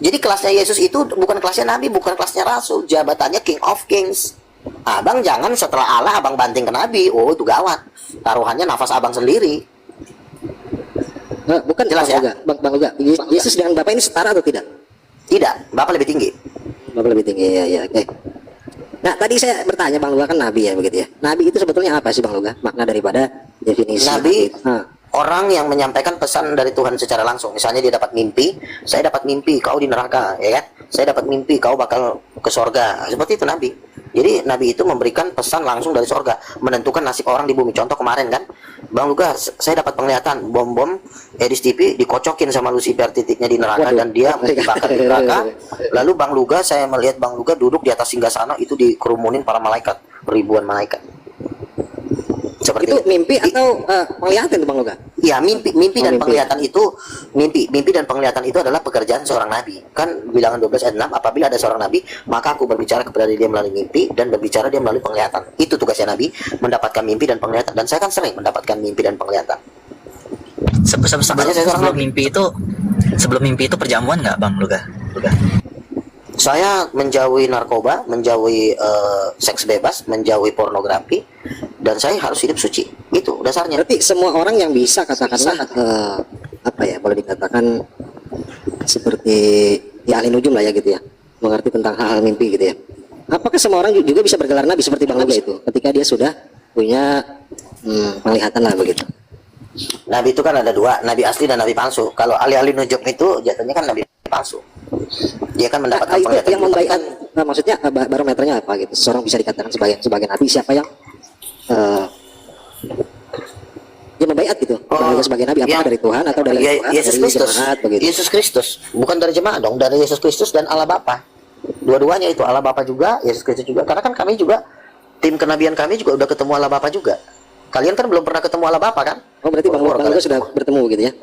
Jadi kelasnya Yesus itu bukan kelasnya nabi, bukan kelasnya rasul. Jabatannya King of Kings. Abang jangan setelah Allah abang banting ke nabi. Oh, itu gawat. Taruhannya nafas abang sendiri. Bukan Jelas Bang ya? Uga. Bang Uga, Yesus dengan Bapak ini setara atau tidak? Tidak, Bapak lebih tinggi. Bapak lebih tinggi, ya, oke. Nah, tadi saya bertanya, Bang Luga kan nabi ya, begitu ya. Nabi itu sebetulnya apa sih, Bang Luga? Makna daripada definisi Nabi itu. orang yang menyampaikan pesan dari Tuhan secara langsung. Misalnya dia dapat mimpi, saya dapat mimpi kau di neraka, ya kan? Saya dapat mimpi kau bakal ke sorga. Seperti itu Nabi. Jadi Nabi itu memberikan pesan langsung dari sorga, menentukan nasib orang di bumi. Contoh kemarin kan, Bang Luga, saya dapat penglihatan bom Edis TV dikocokin sama Lucifer titiknya di neraka. Waduh. Dan dia dibakar di neraka. Lalu Bang Luga, saya melihat Bang Luga duduk di atas singgasana itu dikerumunin para malaikat, ribuan malaikat. Seperti Itu mimpi atau penglihatan tuh, Bang Luga? Ya, mimpi dan mimpi. penglihatan itu mimpi dan penglihatan itu adalah pekerjaan seorang nabi. Kan bilangan 12 ayat 6, apabila ada seorang nabi, maka aku berbicara kepada dia melalui mimpi dan berbicara dia melalui penglihatan. Itu tugasnya nabi, mendapatkan mimpi dan penglihatan. Dan saya kan sering mendapatkan mimpi dan penglihatan. Sebelum mimpi itu perjamuan nggak, Bang Luga? Saya menjauhi narkoba, menjauhi seks bebas, menjauhi pornografi, dan saya harus hidup suci. Itu dasarnya. Berarti semua orang yang bisa katakanlah apa ya, boleh dikatakan seperti ya ahli nujum lah ya gitu ya, mengerti tentang hal-hal mimpi gitu ya. Apakah semua orang juga bisa bergelar nabi seperti Bang Luga itu ketika dia sudah punya penglihatan lah begitu? Nabi itu kan ada dua, nabi asli dan nabi palsu. Kalau ahli-ahli nujum itu jatuhnya kan nabi palsu. Dia kan mendapatkan Itu penglihatan yang membaikan, maksudnya barometernya apa gitu? Seorang bisa dikatakan sebagai nabi, siapa yang dia membaiat gitu, sebagai nabi, apakah dari Tuhan atau dari Yesus Kristus. jemaat begitu? Yesus Kristus, bukan dari jemaat dong, dari Yesus Kristus dan Allah Bapa. Dua-duanya itu, Allah Bapa juga, Yesus Kristus juga. Karena kan kami juga, tim kenabian kami juga udah ketemu Allah Bapa juga. Kalian kan belum pernah ketemu Allah Bapa kan? Oh, berarti Bang Luga sudah bertemu gitu ya?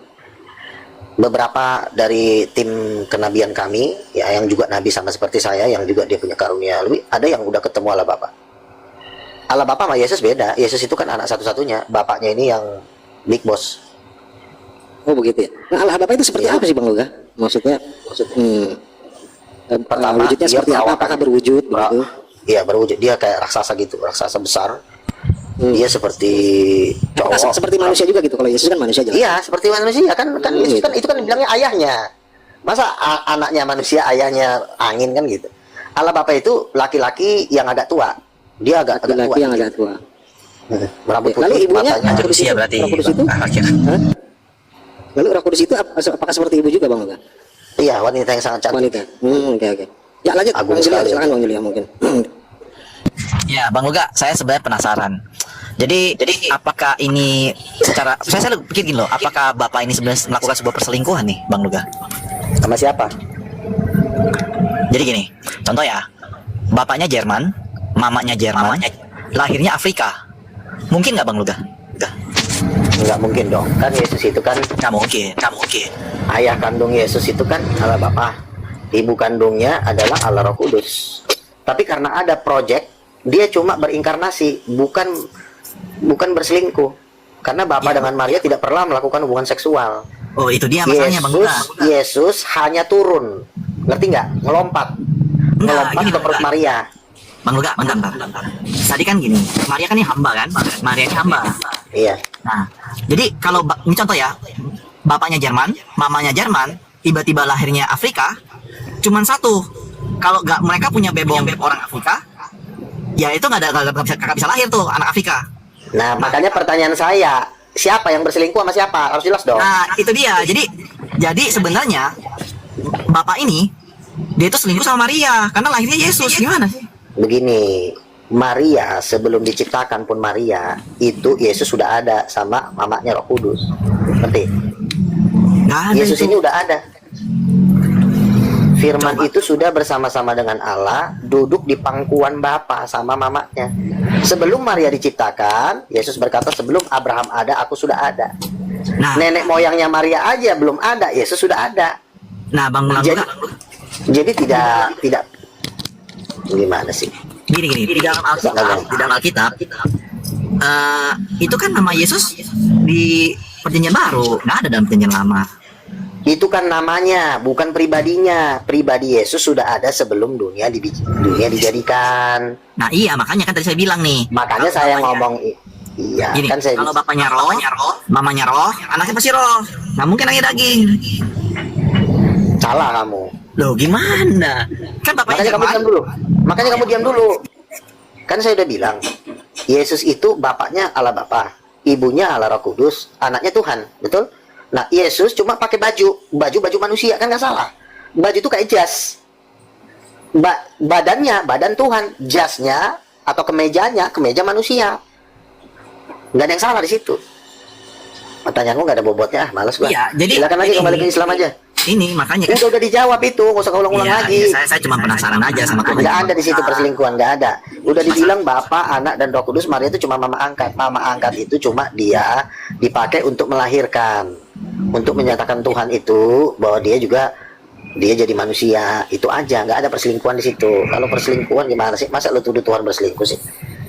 Beberapa dari tim kenabian kami, ya yang juga nabi sama seperti saya, yang juga dia punya karunia lebih, ada yang udah ketemu Allah Bapa. Allah Bapa sama Yesus beda. Yesus itu kan anak satu-satunya, bapaknya ini yang big boss. Oh begitu ya. Nah, Allah Bapa itu seperti apa sih Bang Luga? Maksudnya Pertama, wujudnya dia seperti apa? perawakan. Apakah berwujud begitu? Iya, berwujud. Dia kayak raksasa gitu, raksasa besar. Dia seperti Apakah cowok. seperti manusia juga gitu? Kalau Yesus kan manusia jelas. Iya, seperti manusia kan Yesus kan itu kan bilangnya ayahnya. Masa anaknya manusia, ayahnya angin kan gitu. Allah Bapa itu laki-laki yang agak tua. Dia agak tua. Laki-laki yang agak tua. Rambut Lalu putih, ibunya matanya. Roh Kudus Manusia itu, berarti, Roh Kudus itu? Bang. Akhirnya. Hah? Lalu Roh Kudus itu apakah seperti ibu juga Bang Luga? Iya, wanita yang sangat cantik. Wanita. Oke. Ya lanjut, Agung Bang Julia, sekali. silakan Bang Julia mungkin. Ya, Bang Luga, saya sebenarnya penasaran. Jadi apakah ini secara saya pikir gini loh, apakah Bapak ini sebenarnya melakukan sebuah perselingkuhan nih, Bang Luga? Sama siapa? Jadi gini, contoh ya, bapaknya Jerman, mamanya Jerman, lahirnya Afrika. Mungkin nggak Bang Luga? Nggak mungkin dong. Kan Yesus itu kan Nggak mungkin. ayah kandung Yesus itu kan Allah Bapa. Ibu kandungnya adalah Allah Roh Kudus. Tapi karena ada project, dia cuma berinkarnasi, bukan berselingkuh. Karena Bapa dengan Maria tidak pernah melakukan hubungan seksual. Oh, itu dia masalahnya, Bang Luga. Yesus hanya turun, ngerti nggak? Ngelompat Gini, ke Bang perut Luga. Maria. Bang Luga, bentar. Tadi kan gini, Maria kan ini hamba kan? Maria ini hamba. Iya. Nah, jadi kalau ini contoh ya, bapaknya Jerman, mamanya Jerman, tiba-tiba lahirnya Afrika, cuman satu. Kalau nggak mereka punya bebong orang Afrika, ya itu nggak bisa lahir tuh anak Afrika. Nah, makanya pertanyaan saya, siapa yang berselingkuh sama siapa? Harus jelas dong. Nah, itu dia. Jadi sebenarnya bapak ini dia itu selingkuh sama Maria karena lahirnya Yesus. Gimana sih? Begini, Maria sebelum diciptakan pun Maria itu Yesus sudah ada sama mamanya Roh Kudus. Ngerti? Nggak ada Yesus itu. ini udah ada. Firman itu sudah bersama-sama dengan Allah, duduk di pangkuan Bapa sama mamanya. Sebelum Maria diciptakan, Yesus berkata, sebelum Abraham ada, aku sudah ada. Nah, Nenek moyangnya Maria aja belum ada, Yesus sudah ada. Bang Luga, Jadi tidak gimana sih? Gini, di dalam Alkitab, itu kan nama Yesus di Perjanjian Baru, nggak ada dalam Perjanjian Lama. Itu kan namanya, bukan pribadinya. Pribadi Yesus sudah ada sebelum dunia dijadikan. Nah iya, makanya kan tadi saya bilang nih. Makanya saya ngomong iya, Gini, kan saya kalau bapaknya roh, mamanya roh, anaknya pasti roh. Nggak mungkin anaknya daging. salah kamu. Loh gimana? Kan bapaknya Makanya kamu diam dulu. Makanya kamu diam dulu. Kan saya udah bilang, Yesus itu bapaknya Allah Bapa, ibunya Allah Roh Kudus, anaknya Tuhan, betul? Nah, Yesus cuma pakai baju manusia, kan nggak salah. Baju itu kayak jas. Badan Tuhan, jasnya atau kemeja manusia. Nggak ada yang salah di situ. Pertanyaanku nggak ada bobotnya, males gua. Iya, jadi silakan lagi kembali ke Islam aja. Ini makanya kan. Udah dijawab itu, nggak usah ulang-ulang Iya, lagi. iya, saya cuma penasaran aja sama Tuhan. Nggak ada di situ perselingkuhan, nggak ada. Udah dibilang Bapa, Anak, dan Roh Kudus. Maria itu cuma mama angkat. Mama angkat itu cuma dia dipakai untuk melahirkan, untuk menyatakan Tuhan itu bahwa dia jadi manusia. Itu aja, nggak ada perselingkuhan di situ. Kalau perselingkuhan gimana sih? Masa lu tuduh Tuhan berselingkuh sih?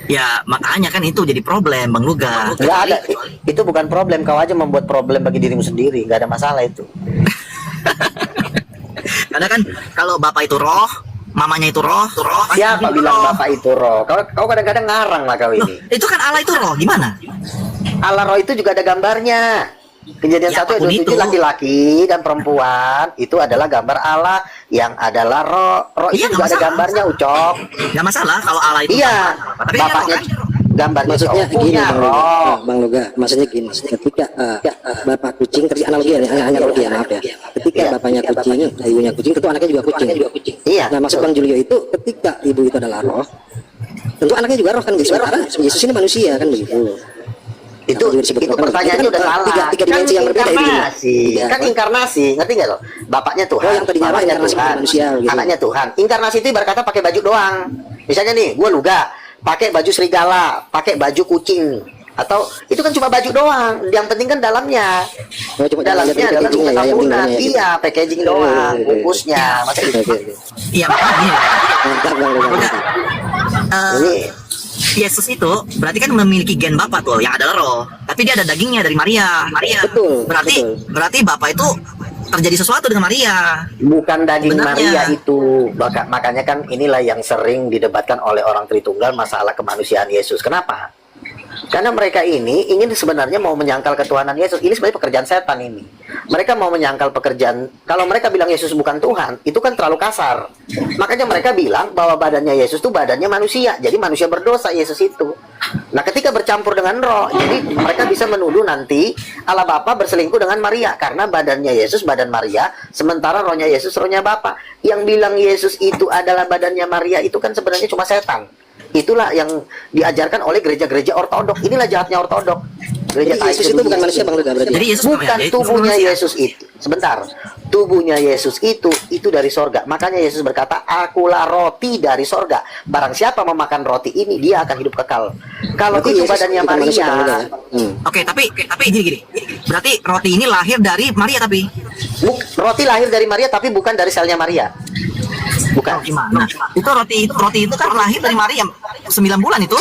Ya makanya kan itu jadi problem, Bang Luga. Nggak ada. Itu bukan problem. Kau aja membuat problem bagi dirimu sendiri. Nggak ada masalah itu. Karena kan kalau bapak itu roh, mamanya itu roh. Siapa bilang Bapak itu roh? Kau kadang-kadang ngarang lah kau Loh, ini. itu kan Allah itu roh, gimana? Allah roh itu juga ada gambarnya. Kejadian Ya, 1 ayat apapun 27 itu. laki-laki dan perempuan itu adalah gambar Allah yang adalah roh. Roh Iya, itu juga nggak ada masalah. gambarnya, Ucok. Nggak masalah kalau Allah itu Iya, gambar. Tapi dia roh bapaknya kan? gambarnya Maksudnya cowok gini punya Bang Loga, roh. Bang Loga, maksudnya gini, ketika bapak kucing, terjadi analogi ya, hanya analogi ya, maaf ya. Ketika Iya. bapaknya kucing, ibunya kucing, tentu anaknya juga kucing. Iya. Nah, maksud Bang Julio itu ketika ibu itu adalah roh, tentu anaknya juga roh kan begitu. Sementara Yesus ini manusia kan begitu. Itu Apa juga disebut roh kan? pertanyaannya Itu udah kan salah. tiga dimensi yang berbeda itu. inkarnasi. Tiga, Kan apa? inkarnasi, ngerti nggak lo? Bapaknya Tuhan, Oh, yang tadinya roh, mamanya inkarnasi Tuhan, manusia, gitu. anaknya Tuhan. Inkarnasi itu ibarat kata pakai baju doang. Misalnya nih, gue Luga, pakai baju serigala, pakai baju kucing, atau itu kan cuma baju doang. Yang penting kan dalamnya. Oh, cuma Dalamnya packagingnya adalah ya, yang penting kesabunan. namanya, gitu. Iya, packaging doang, bungkusnya. Masa Oke, oke. Iya makanya gini. Mantap Bang Loga. Udah. ini Yesus itu berarti kan memiliki gen bapak tuh yang adalah roh, tapi dia ada dagingnya dari Maria. Betul, Berarti betul. berarti bapak itu terjadi sesuatu dengan Maria. bukan daging Sebenarnya. Maria itu. Makanya kan inilah yang sering didebatkan oleh orang Tritunggal masalah kemanusiaan Yesus. Kenapa? Karena mereka ini ingin sebenarnya mau menyangkal ketuhanan Yesus. Ini sebenarnya pekerjaan setan ini. Mereka mau menyangkal pekerjaan. Kalau mereka bilang Yesus bukan Tuhan, itu kan terlalu kasar. Makanya mereka bilang bahwa badannya Yesus itu badannya manusia. Jadi manusia berdosa Yesus itu. Nah, ketika bercampur dengan roh, jadi mereka bisa menuduh nanti Allah Bapa berselingkuh dengan Maria karena badannya Yesus badan Maria, sementara rohnya Yesus rohnya Bapa. Yang bilang Yesus itu adalah badannya Maria itu kan sebenarnya cuma setan. Itulah yang diajarkan oleh gereja-gereja ortodok. Inilah jahatnya ortodok. Gereja Jadi Yesus itu bukan manusia Bang Loga berarti. Jadi Yesus bukan Yesus tubuhnya manusia. Yesus itu. Sebentar. Tubuhnya Yesus itu dari sorga. Makanya Yesus berkata, akulah roti dari sorga. Barang siapa memakan roti ini, dia akan hidup kekal. Kalau Berarti itu Yesus badannya bukan manusia, Bang Loga, Maria, ya? Oke, tapi gini. Berarti roti ini lahir dari Maria tapi roti lahir dari Maria, tapi bukan dari selnya Maria. Bukan. gimana? Itu roti itu kan lahir dari Maria 9 bulan itu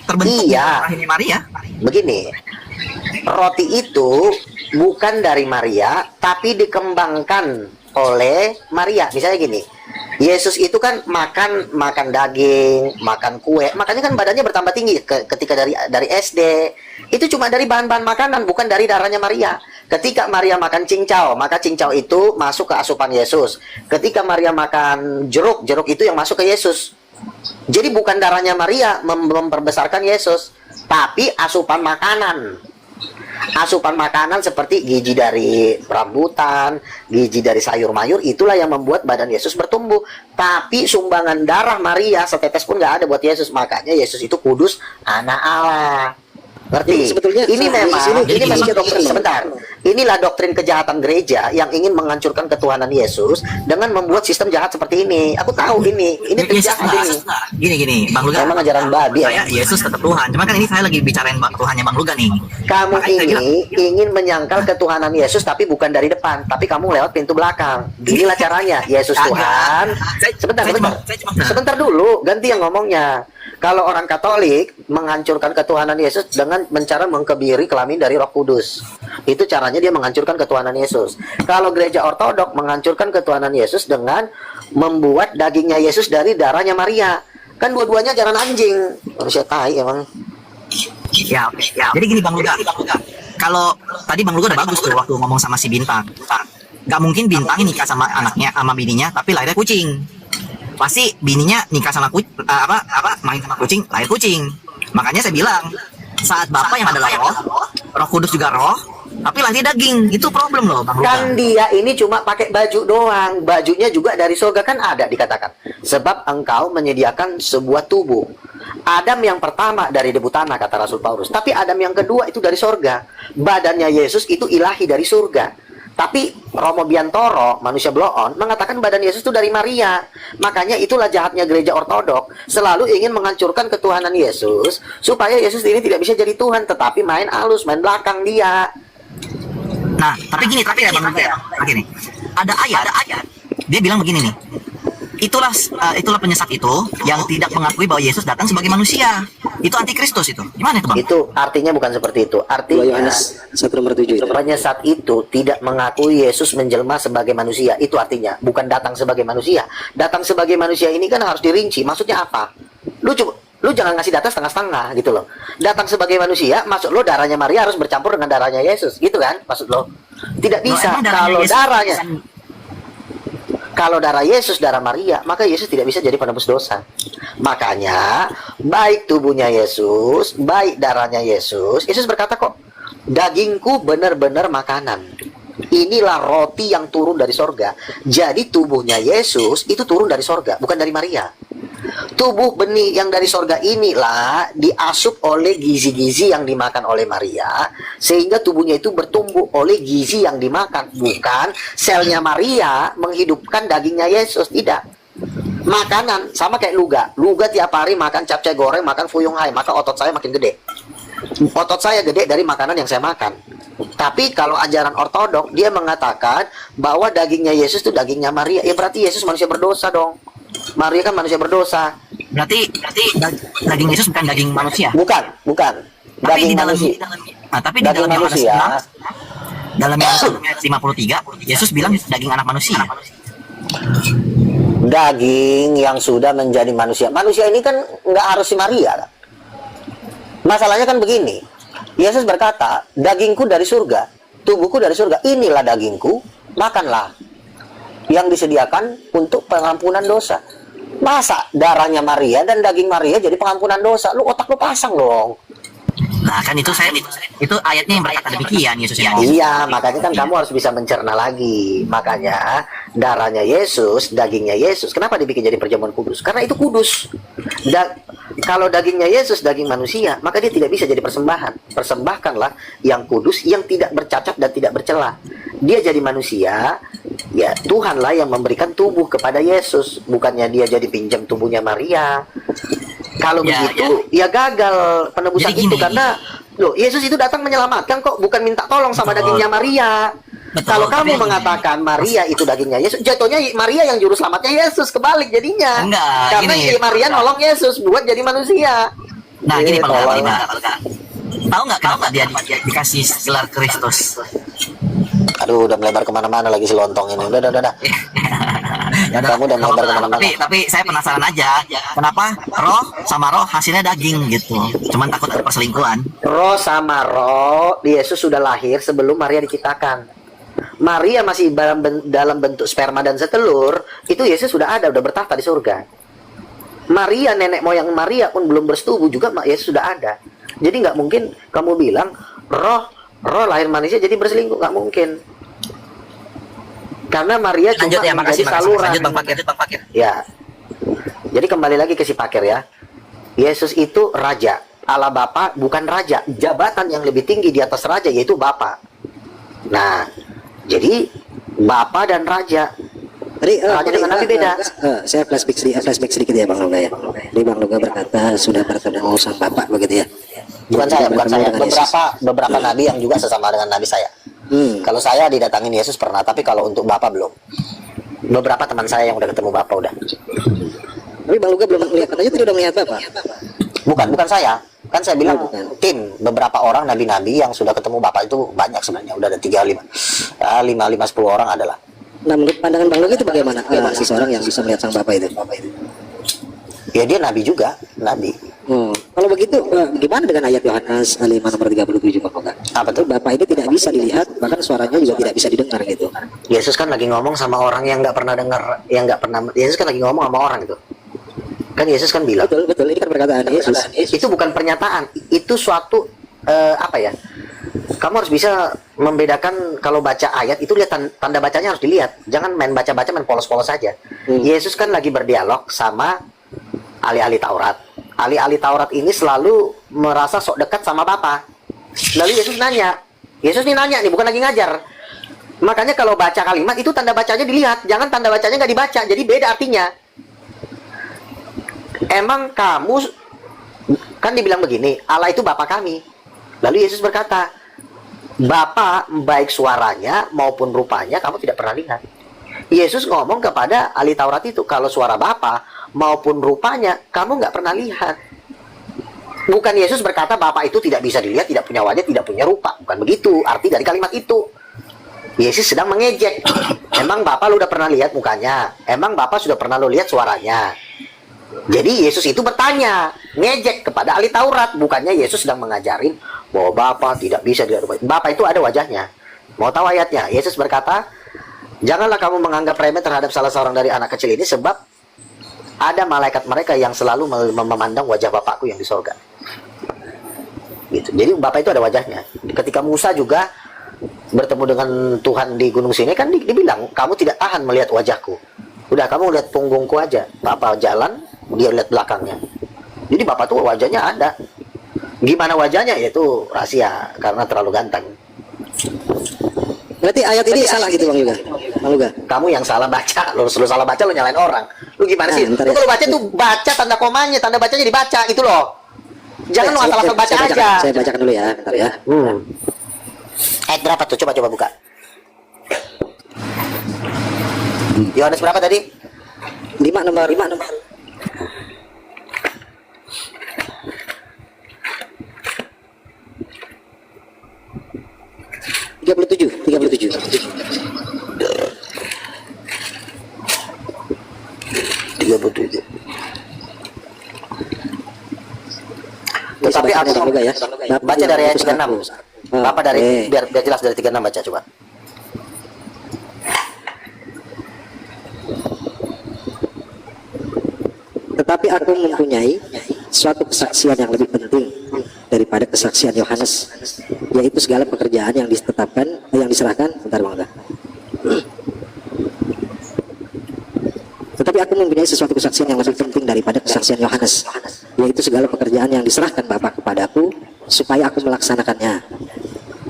terbentuk Iya. rahimnya Maria. Begini, roti itu bukan dari Maria, tapi dikembangkan oleh Maria. Misalnya gini, Yesus itu kan makan daging, makan kue, makanya kan badannya bertambah tinggi ketika dari SD. Itu cuma dari bahan-bahan makanan, bukan dari darahnya Maria. Ketika Maria makan cincau, maka cincau itu masuk ke asupan Yesus. Ketika Maria makan jeruk itu yang masuk ke Yesus. Jadi bukan darahnya Maria memperbesarkan Yesus, tapi asupan makanan. Asupan makanan seperti gizi dari rambutan, gizi dari sayur mayur, itulah yang membuat badan Yesus bertumbuh. Tapi sumbangan darah Maria setetes pun nggak ada buat Yesus. Makanya Yesus itu kudus, anak Allah. Ngerti? Jadi sebetulnya ini memang ini dokter. dokter, Sebentar. Inilah doktrin kejahatan gereja yang ingin menghancurkan ketuhanan Yesus dengan membuat sistem jahat seperti ini. Aku tahu ini Yesus jahat enggak. ini. Gini, Bang Luga. Memang ajaran babi Saya ya. Yesus tetap Tuhan. Cuma kan ini saya lagi bicarain Tuhannya Bang Luga nih. Kamu Makanya saya bilang, ini ingin menyangkal ketuhanan Yesus tapi bukan dari depan, tapi kamu lewat pintu belakang. Inilah caranya. Yesus Kagak. Tuhan. Sebentar. saya cuma- Sebentar dulu, ganti yang ngomongnya. Kalau orang Katolik menghancurkan ketuhanan Yesus dengan mencara mengkebiri kelamin dari Roh Kudus. Itu caranya dia menghancurkan ketuhanan Yesus. Kalau gereja Ortodok menghancurkan ketuhanan Yesus dengan membuat dagingnya Yesus dari darahnya Maria. Kan dua-duanya jalan anjing. Manusia tai emang. Ya, oke. Jadi gini Bang Luga. Kalau tadi Bang Luga udah bagus tuh waktu ngomong sama si Bintang. Gak mungkin Bintang nikah sama anaknya, sama bininya, tapi lahirnya kucing. Pasti bininya nikah sama main sama kucing, lahir kucing. Makanya saya bilang, saat Bapak yang adalah Roh Kudus juga roh, tapi lahir daging. Itu problem loh Bang Luga. Kan dia ini cuma pakai baju doang. Bajunya juga dari surga kan ada dikatakan. Sebab engkau menyediakan sebuah tubuh. Adam yang pertama dari debu tanah kata Rasul Paulus. Tapi Adam yang kedua itu dari surga. Badannya Yesus itu ilahi dari surga. Tapi Romo Biantoro, manusia bloon, mengatakan badan Yesus itu dari Maria. Makanya itulah jahatnya gereja Ortodok. Selalu ingin menghancurkan ketuhanan Yesus. Supaya Yesus ini tidak bisa jadi Tuhan. Tetapi main alus, main belakang dia. Nah, tapi gini, ya Bang Luga ya. Begini. Ada ayat. Dia bilang begini nih. Itulah penyesat itu yang tidak mengakui bahwa Yesus datang sebagai manusia. Itu antikristus itu. Gimana itu Bang? Itu artinya bukan seperti itu. 2 Artinya Yohanes 1 nomor 7 itu. penyesat itu tidak mengakui Yesus menjelma sebagai manusia. Itu artinya bukan datang sebagai manusia. Datang sebagai manusia ini kan harus dirinci. Maksudnya apa? Lu jangan ngasih data setengah-setengah gitu loh. Datang sebagai manusia, maksud lo darahnya Maria harus bercampur dengan darahnya Yesus, gitu kan? Maksud lo? Tidak bisa. Kalau darah Yesus, darah Maria, maka Yesus tidak bisa jadi penebus dosa. Makanya, baik tubuhnya Yesus, baik darahnya Yesus, Yesus berkata kok, dagingku benar-benar makanan. Inilah roti yang turun dari sorga. Jadi tubuhnya Yesus itu turun dari sorga, bukan dari Maria. Tubuh benih yang dari sorga inilah diasup oleh gizi-gizi yang dimakan oleh Maria, sehingga tubuhnya itu bertumbuh oleh gizi yang dimakan, bukan selnya Maria menghidupkan dagingnya Yesus. Tidak. Makanan sama kayak Luga tiap hari makan capcay goreng, makan fuyung hai, maka otot saya makin gede. Otot saya gede dari makanan yang saya makan. Tapi kalau ajaran Ortodok, dia mengatakan bahwa dagingnya Yesus itu dagingnya Maria. Ya berarti Yesus manusia berdosa dong. Maria kan manusia berdosa. Berarti daging Yesus bukan daging manusia. Bukan. Tapi Daging di dalam manusia. tapi di Daging dalam Yohanes manusia. 6, dalam Yohanes 6 ayat 53, Yesus bilang daging anak manusia. Daging yang sudah menjadi manusia. Manusia ini kan nggak harus si Maria kan? Masalahnya kan begini. Yesus berkata, dagingku dari surga, tubuhku dari surga. Inilah dagingku, makanlah. Yang disediakan untuk pengampunan dosa. Masa darahnya Maria dan daging Maria jadi pengampunan dosa? Lu otak lu pasang dong. Nah, kan itu ayatnya yang berkata demikian Yesus yang Iya, makanya kan kamu harus bisa mencerna lagi. Makanya darahnya Yesus, dagingnya Yesus, kenapa dibikin jadi perjamuan kudus? Karena itu kudus. Kalau dagingnya Yesus, daging manusia, maka dia tidak bisa jadi persembahan. Persembahkanlah yang kudus, yang tidak bercacat dan tidak bercela. Dia jadi manusia, ya Tuhanlah yang memberikan tubuh kepada Yesus, bukannya dia jadi pinjam tubuhnya Maria. Kalau begitu, ya gagal penebusan Jadi itu gini. karena loh, Yesus itu datang menyelamatkan kok, bukan minta tolong sama Betul. dagingnya Maria. Betul, Kalau kamu tapi mengatakan Maria itu dagingnya Yesus, jatuhnya Maria yang juru selamatnya Yesus, kebalik jadinya. Enggak, Karena gini. Maria nolong Yesus buat jadi manusia. Nah, gini Pak tolong. Luga. Tahu nggak kenapa dia dikasih gelar Kristus? Aduh, udah melebar kemana-mana lagi si lontong ini. Udah. Ya Kamu udah melebar kemana-mana. Tapi saya penasaran aja, kenapa roh sama roh hasilnya daging gitu? Cuman takut ada perselingkuhan. Roh sama roh, Yesus sudah lahir sebelum Maria diciptakan. Maria masih dalam bentuk sperma dan setelur, itu Yesus sudah ada, udah bertahta di surga. Maria, nenek moyang Maria pun belum bersetubuh juga, Yesus sudah ada. Jadi nggak mungkin kamu bilang roh lahir manusia jadi berselingkuh, nggak mungkin. Karena Maria cuma Lanjut ya, makasih. saluran. Lanjut Bang Fakir. Ya. Jadi kembali lagi ke si Pakir ya. Yesus itu raja. Allah Bapa bukan raja. Jabatan yang lebih tinggi di atas raja yaitu Bapa. Nah, jadi Bapa dan Raja. Tadi Raja dengan Nabi beda. Saya flashback sedikit ya Bang Loga ya. Jadi Bang Loga berkata sudah bertemu sang Bapak begitu ya. Bukan saya, bukan Bertemu saya. dengan Yesus. Beberapa nabi yang juga sesama dengan nabi saya. Kalau saya didatangin Yesus pernah, tapi kalau untuk Bapa belum. Beberapa teman saya yang udah ketemu Bapa udah. Tapi Bang Loga belum melihat, katanya tadi udah melihat Bapak. Bukan saya. Kan saya bilang bukan. tim beberapa orang nabi-nabi yang sudah ketemu Bapak itu banyak sebenarnya. Udah ada 5, 10 orang adalah. Nah, menurut pandangan Bang Loga itu bagaimana? Seseorang yang bisa melihat sang Bapak itu. Ya dia nabi juga, nabi. Kalau begitu gimana dengan ayat Yohanes 5 nomor 37 Bang Loga? Apa tuh? Bapak ini tidak bisa dilihat, bahkan suaranya juga tidak bisa didengar gitu. Yesus kan lagi ngomong sama orang yang nggak pernah dengar, yang nggak pernah. Yesus kan lagi ngomong sama orang itu. Kan Yesus kan bilang. Betul, ini kan perkataan Yesus. Itu bukan pernyataan, itu suatu apa ya? Kamu harus bisa membedakan kalau baca ayat itu lihat tanda bacanya harus dilihat. Jangan main baca-baca main polos-polos saja. Yesus kan lagi berdialog sama ahli-ahli Taurat. Ahli-ahli Taurat ini selalu merasa sok dekat sama Bapa. Lalu Yesus nanya. Yesus nih nanya nih, bukan lagi ngajar. Makanya kalau baca kalimat itu tanda bacanya dilihat, jangan tanda bacanya nggak dibaca. Jadi beda artinya. Emang kamu kan dibilang begini, Allah itu Bapa kami. Lalu Yesus berkata, Bapa baik suaranya maupun rupanya kamu tidak pernah lihat. Yesus ngomong kepada ahli Taurat itu, kalau suara Bapa maupun rupanya kamu nggak pernah lihat. Bukan Yesus berkata Bapa itu tidak bisa dilihat, tidak punya wajah, tidak punya rupa. Bukan begitu arti dari kalimat itu. Yesus sedang mengejek. Emang Bapa lu udah pernah lihat mukanya? Emang Bapa sudah pernah lu lihat suaranya? Jadi Yesus itu bertanya, ngejek kepada ahli Taurat. Bukannya Yesus sedang mengajarin bahwa Bapa tidak bisa dilihat. Bapa itu ada wajahnya. Mau tahu ayatnya? Yesus berkata, janganlah kamu menganggap remeh terhadap salah seorang dari anak kecil ini, sebab ada malaikat mereka yang selalu memandang wajah Bapakku yang di sorga. Gitu. Jadi Bapa itu ada wajahnya. Ketika Musa juga bertemu dengan Tuhan di Gunung Sinai kan dibilang, kamu tidak tahan melihat wajahku. Udah kamu lihat punggungku aja. Papa jalan, dia lihat belakangnya. Jadi Bapak tuh wajahnya ada. Gimana wajahnya? Itu rahasia karena terlalu ganteng. Berarti ayat ini salah gitu Bang Yoga. Bang Yoga. Kamu yang salah baca. Lu salah baca, lu nyalain orang. Lu gimana sih? Lu Ya. kalau baca tuh baca tanda komanya, tanda bacanya dibaca gitu loh. Jangan lu asal-asal baca aja. Saya bacakan dulu ya, bentar ya. Ayat berapa tuh? Coba buka. Yohanes berapa tadi? 5 nomor 37. Tetapi aku juga ya. baca dari ayat 36. Bapak dari biar jelas dari 36 baca coba. Tetapi aku mempunyai suatu kesaksian yang lebih penting daripada kesaksian Yohanes, yaitu segala pekerjaan yang ditetapkan, yang diserahkan. Bentar Bang. Tetapi aku mempunyai sesuatu kesaksian yang lebih penting daripada kesaksian Yohanes, yaitu segala pekerjaan yang diserahkan Bapa kepadaku supaya aku melaksanakannya.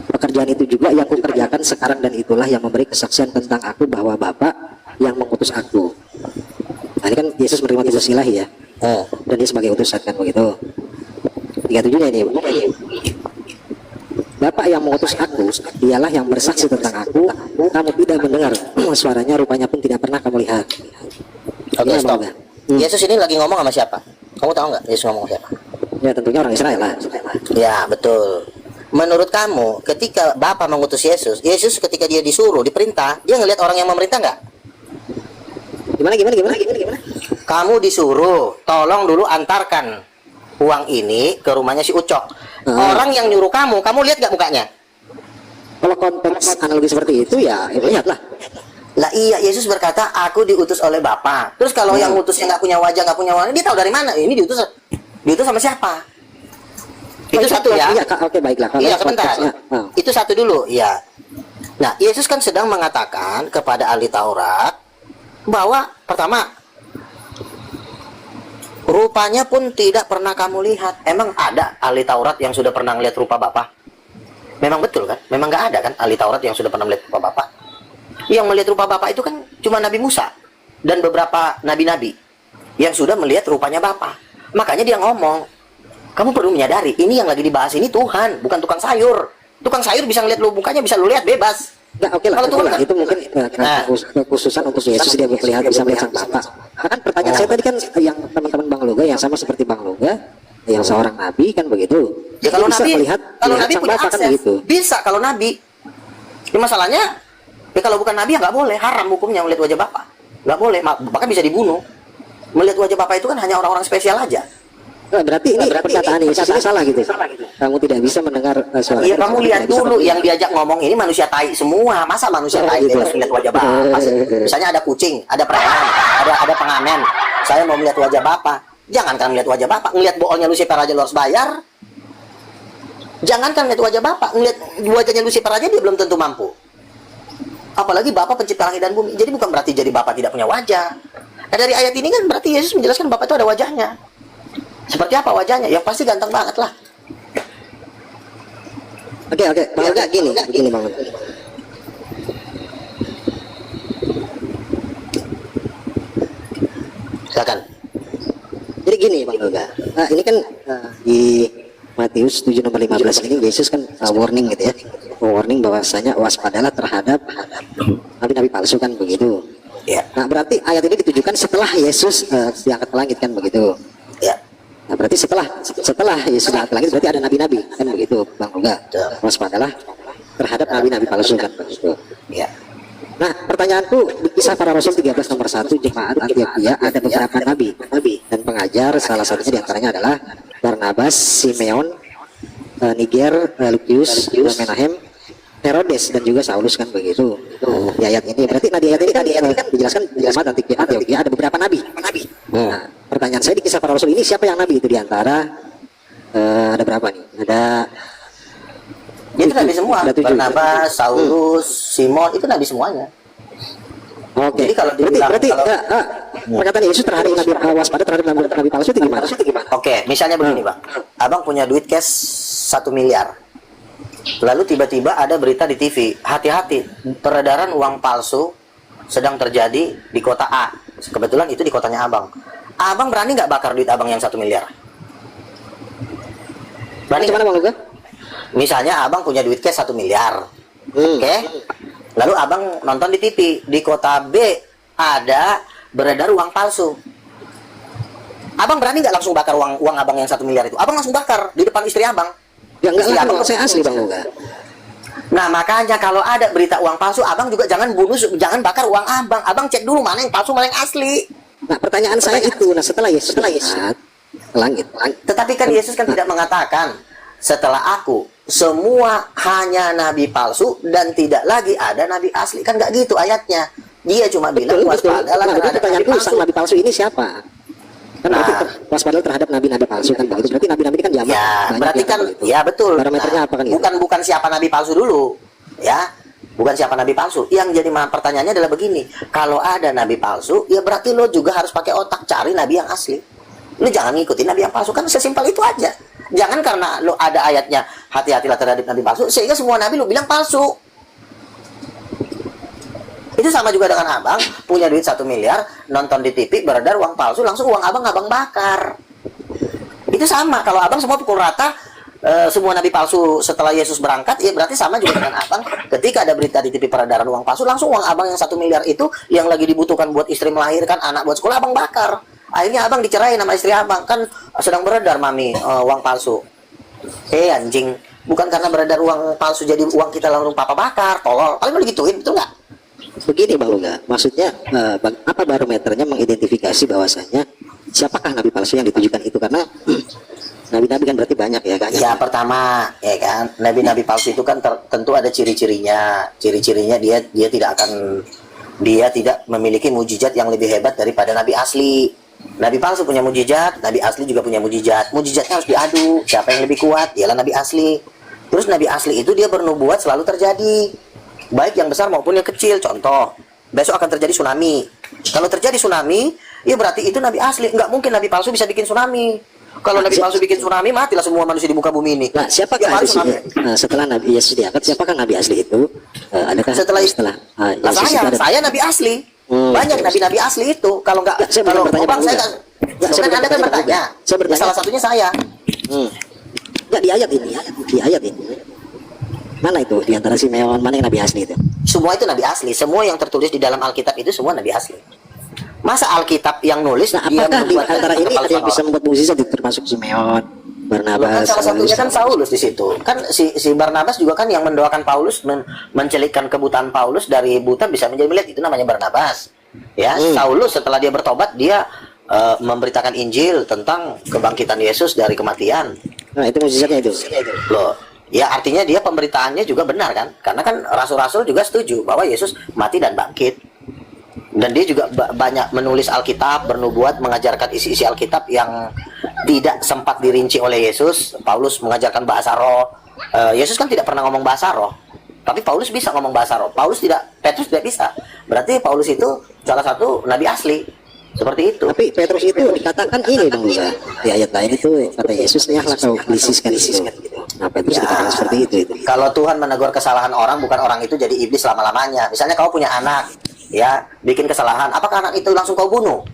Pekerjaan itu juga yang aku kerjakan sekarang, dan itulah yang memberi kesaksian tentang aku bahwa Bapa yang mengutus aku. Nah, ini kan Yesus menerima tugas ilahi ya, dan dia sebagai utusan kan begitu. 37-nya ini, Bapak yang mengutus aku, dialah yang bersaksi tentang aku. Kamu tidak mendengar suaranya, rupanya pun tidak pernah kamu lihat. Oke, Ini stop. Bang. Yesus ini lagi ngomong sama siapa? Kamu tahu nggak Yesus ngomong sama siapa? Ya tentunya orang Israel lah. Ya, betul. Menurut kamu, ketika Bapa mengutus Yesus, Yesus ketika dia disuruh, diperintah, dia ngelihat orang yang memerintah nggak? Gimana? Kamu disuruh, tolong dulu antarkan uang ini ke rumahnya si Ucok. Orang yang nyuruh kamu lihat nggak mukanya? Kalau konteks analogi seperti itu ya lihatlah. Lah iya, Yesus berkata, aku diutus oleh Bapa. Terus kalau yang utusnya nggak punya wajah, dia tahu dari mana? Ini diutus sama siapa? Itu satu ya. Iya, oke baiklah. Kalau Iya, sebentar. konteksnya, Itu satu dulu, ya. Nah, Yesus kan sedang mengatakan kepada ahli Taurat bahwa pertama, rupanya pun tidak pernah kamu lihat. Emang ada ahli Taurat yang sudah pernah lihat rupa Bapa? Memang betul kan? Memang nggak ada kan ahli Taurat yang sudah pernah melihat rupa Bapa. Yang melihat rupa Bapa itu kan cuma Nabi Musa dan beberapa nabi-nabi yang sudah melihat rupanya Bapa. Makanya dia ngomong, kamu perlu menyadari, ini yang lagi dibahas ini Tuhan, bukan tukang sayur. Tukang sayur bisa ngeliat lu mukanya, bisa lu lihat bebas. Nah, oke lah, Kalau Tuhan kan, itu mungkin kekhususan untuk Yesus dia bisa melihat sang Bapa. Kan pertanyaan saya tadi kan yang teman-teman Bang Loga yang sama seperti Bang Loga, yang seorang nabi kan begitu. ya kalau Dia bisa nabi, melihat nabi sang punya Bapa kan akses, begitu. bisa kalau nabi. Ya, masalahnya, ya kalau bukan nabi ya nggak boleh, haram hukumnya melihat wajah Bapa, nggak boleh, bahkan bisa dibunuh. Melihat wajah Bapa itu kan hanya orang-orang spesial aja. Nah, berarti ini perkataan Yesus ini salah gitu. Kamu tidak bisa mendengar suara. Iya, kamu lihat dulu yang diajak ngomong ini manusia tai semua. Masa manusia tai gitu. bebas melihat wajah Bapa? Misalnya ada kucing, ada preman, ada pengamen. Saya mau melihat wajah Bapa. Jangankan melihat wajah Bapa, ngelihat boolnya Lucifer aja lu harus bayar. Jangankan melihat wajah Bapa, ngelihat wajahnya Lucifer aja dia belum tentu mampu. Apalagi Bapa pencipta langit dan bumi. Jadi bukan berarti jadi Bapa tidak punya wajah. Nah, dari ayat ini kan berarti Yesus menjelaskan Bapa itu ada wajahnya. Seperti apa wajahnya? Yang pasti ganteng banget lah. Oke, Bang Loga begini Bang Loga. Silakan. Jadi gini Bang Loga. Nah, ini kan di Matius 7 nomor 15 ini Yesus kan warning gitu ya. Warning bahwasanya waspadalah terhadap nabi-nabi palsu kan begitu. Ya. Nah, berarti ayat ini ditujukan setelah Yesus diangkat ke langit kan begitu. Ya. Nah, berarti setelah Yesus diangkat ke langit berarti ada nabi-nabi kan begitu Bang Loga. Waspadalah terhadap nabi-nabi palsu kan begitu. Ya. Nah, pertanyaanku di kisah para rasul 13 nomor 1 jemaat Antioquia ada beberapa nabi dan pengajar, salah satunya diantaranya adalah Barnabas, Simeon, Niger, Lukius, Menahem, Herodes dan juga Saulus kan begitu. Di ayat ini berarti di ayat ini kan dijelaskan jemaat Antioquia ada beberapa nabi. Nah, pertanyaan saya di kisah para rasul ini siapa yang nabi itu diantara ada berapa nih? Itu nabi semua. Ada 7. Barnabas, Saulus, Simon itu nabi semuanya. Oke. Jadi kalau berarti dibilang perkataan Yesus terhadap nabi waspada terhadap nabi palsu itu gimana? Oke, misalnya begini Bang, abang punya duit cash 1 miliar, lalu tiba-tiba ada berita di TV, hati-hati, peredaran uang palsu sedang terjadi di kota A. Kebetulan itu di kotanya abang. Abang berani nggak bakar duit abang yang 1 miliar? Berani Gimana Bang Loga? Misalnya abang punya duit cash 1 miliar, oke? Lalu abang nonton di TV, di kota B ada beredar uang palsu. Abang berani nggak langsung bakar uang abang yang 1 miliar itu? Abang langsung bakar di depan istri abang. Ya enggak Istri lah, abang kalau saya asli Bang Loga. Nah, makanya kalau ada berita uang palsu, abang juga jangan jangan bakar uang abang. Abang cek dulu mana yang palsu, mana yang asli. Nah, pertanyaan saya itu, nah setelah Yesus ke langit. Tetapi kan Yesus kan tidak mengatakan, setelah aku, semua hanya nabi palsu dan tidak lagi ada nabi asli. Kan nggak gitu ayatnya. Dia cuma bilang waspadalah Nah, terhadap nabi pertanyaanku, palsu. sang nabi palsu ini siapa? Kan berarti waspadalah terhadap nabi-nabi palsu kan begitu. Berarti nabi-nabi ini kan jamak. Ya, banyak berarti kan, begitu. ya betul. Parameternya apa kan gitu? Bukan siapa nabi palsu dulu, ya. Bukan siapa nabi palsu. Yang jadi pertanyaannya adalah begini, kalau ada nabi palsu, ya berarti lo juga harus pakai otak cari nabi yang asli. Lo jangan ngikutin nabi yang palsu, kan sesimpel itu aja. Jangan karena lo ada ayatnya hati-hatilah terhadap nabi palsu, sehingga semua nabi lo bilang palsu. Itu sama juga dengan abang punya duit 1 miliar, nonton di TV beredar uang palsu, langsung uang abang bakar. Itu sama, kalau abang semua pukul rata semua nabi palsu setelah Yesus berangkat, ya berarti sama juga dengan abang. Ketika ada berita di TV peredaran uang palsu, langsung uang abang yang 1 miliar itu yang lagi dibutuhkan buat istri melahirkan, anak buat sekolah, abang bakar. Akhirnya abang dicerai sama istri abang, kan sedang beredar mami uang palsu. Anjing, bukan karena beredar uang palsu jadi uang kita langsung papa bakar, tolol. Paling mau digituin, betul nggak? Begini Bang Loga, maksudnya apa barometernya mengidentifikasi bahwasanya siapakah nabi palsu yang ditujukan itu, karena nabi-nabi kan berarti banyak ya kan? Ya pertama ya kan, nabi-nabi palsu itu kan tentu ada ciri-cirinya. Ciri-cirinya dia tidak memiliki mujizat yang lebih hebat daripada nabi asli. Nabi palsu punya mujizat, nabi asli juga punya mujizat. Mujizatnya harus diadu, siapa yang lebih kuat, dialah nabi asli. Terus nabi asli itu dia bernubuat selalu terjadi, baik yang besar maupun yang kecil. Contoh, besok akan terjadi tsunami. Kalau terjadi tsunami, ya berarti itu nabi asli. Nggak mungkin nabi palsu bisa bikin tsunami. Kalau Nabi palsu bikin tsunami, matilah semua manusia di muka bumi ini. Nah, siapakah Tiap hari di sini tsunami. setelah Nabi Yesus diangkat, siapakah Nabi asli itu? Adakah Setelah Yesus itu ada? saya Nabi asli. Hmm, Banyak betul. nabi-nabi asli itu. Kalau nggak, Saya bukan kalau bertanya Bang, Bang saya Uga. kan, Ya, saya kan Anda kan bertanya Bang bertanya. Uga. Saya bertanya. Ya, salah satunya saya. Enggak di ayat ini, di ayat ini. Mana itu di antara Simeon, mana yang Nabi asli itu? Semua itu nabi asli. Semua yang tertulis di dalam Alkitab itu semua nabi asli. Masa Alkitab yang nulis Nah, dia apakah di membuat antara ini ada yang bisa orang? membuat mukjizat itu, termasuk Simeon, Loh, kan Barnabas, salah satunya kan Saulus? Saulus di situ. Kan si Barnabas juga kan yang mendoakan Paulus, mencelikkan kebutaan Paulus dari buta bisa menjadi melihat, itu namanya Barnabas. Ya, Saulus setelah dia bertobat dia memberitakan Injil tentang kebangkitan Yesus dari kematian. Nah, itu mukjizatnya itu. Loh, ya artinya dia pemberitaannya juga benar kan? Karena kan rasul-rasul juga setuju bahwa Yesus mati dan bangkit. Dan dia juga banyak menulis Alkitab, bernubuat, mengajarkan isi-isi Alkitab yang tidak sempat dirinci oleh Yesus. Paulus mengajarkan bahasa roh. Yesus kan tidak pernah ngomong bahasa roh, tapi Paulus bisa ngomong bahasa roh. Petrus tidak bisa. Berarti Paulus itu salah satu nabi asli. Seperti itu. Tapi Petrus itu dikatakan ini Bang Uga. Di ayat lain itu kata Yesus, "Ya lah kau lisiskan gitu." Nah, Petrus dikatakan seperti itu. Kalau Tuhan menegur kesalahan orang, bukan orang itu jadi iblis selama-lamanya. Misalnya kau punya anak, ya, bikin kesalahan, apakah anak itu langsung kau bunuh?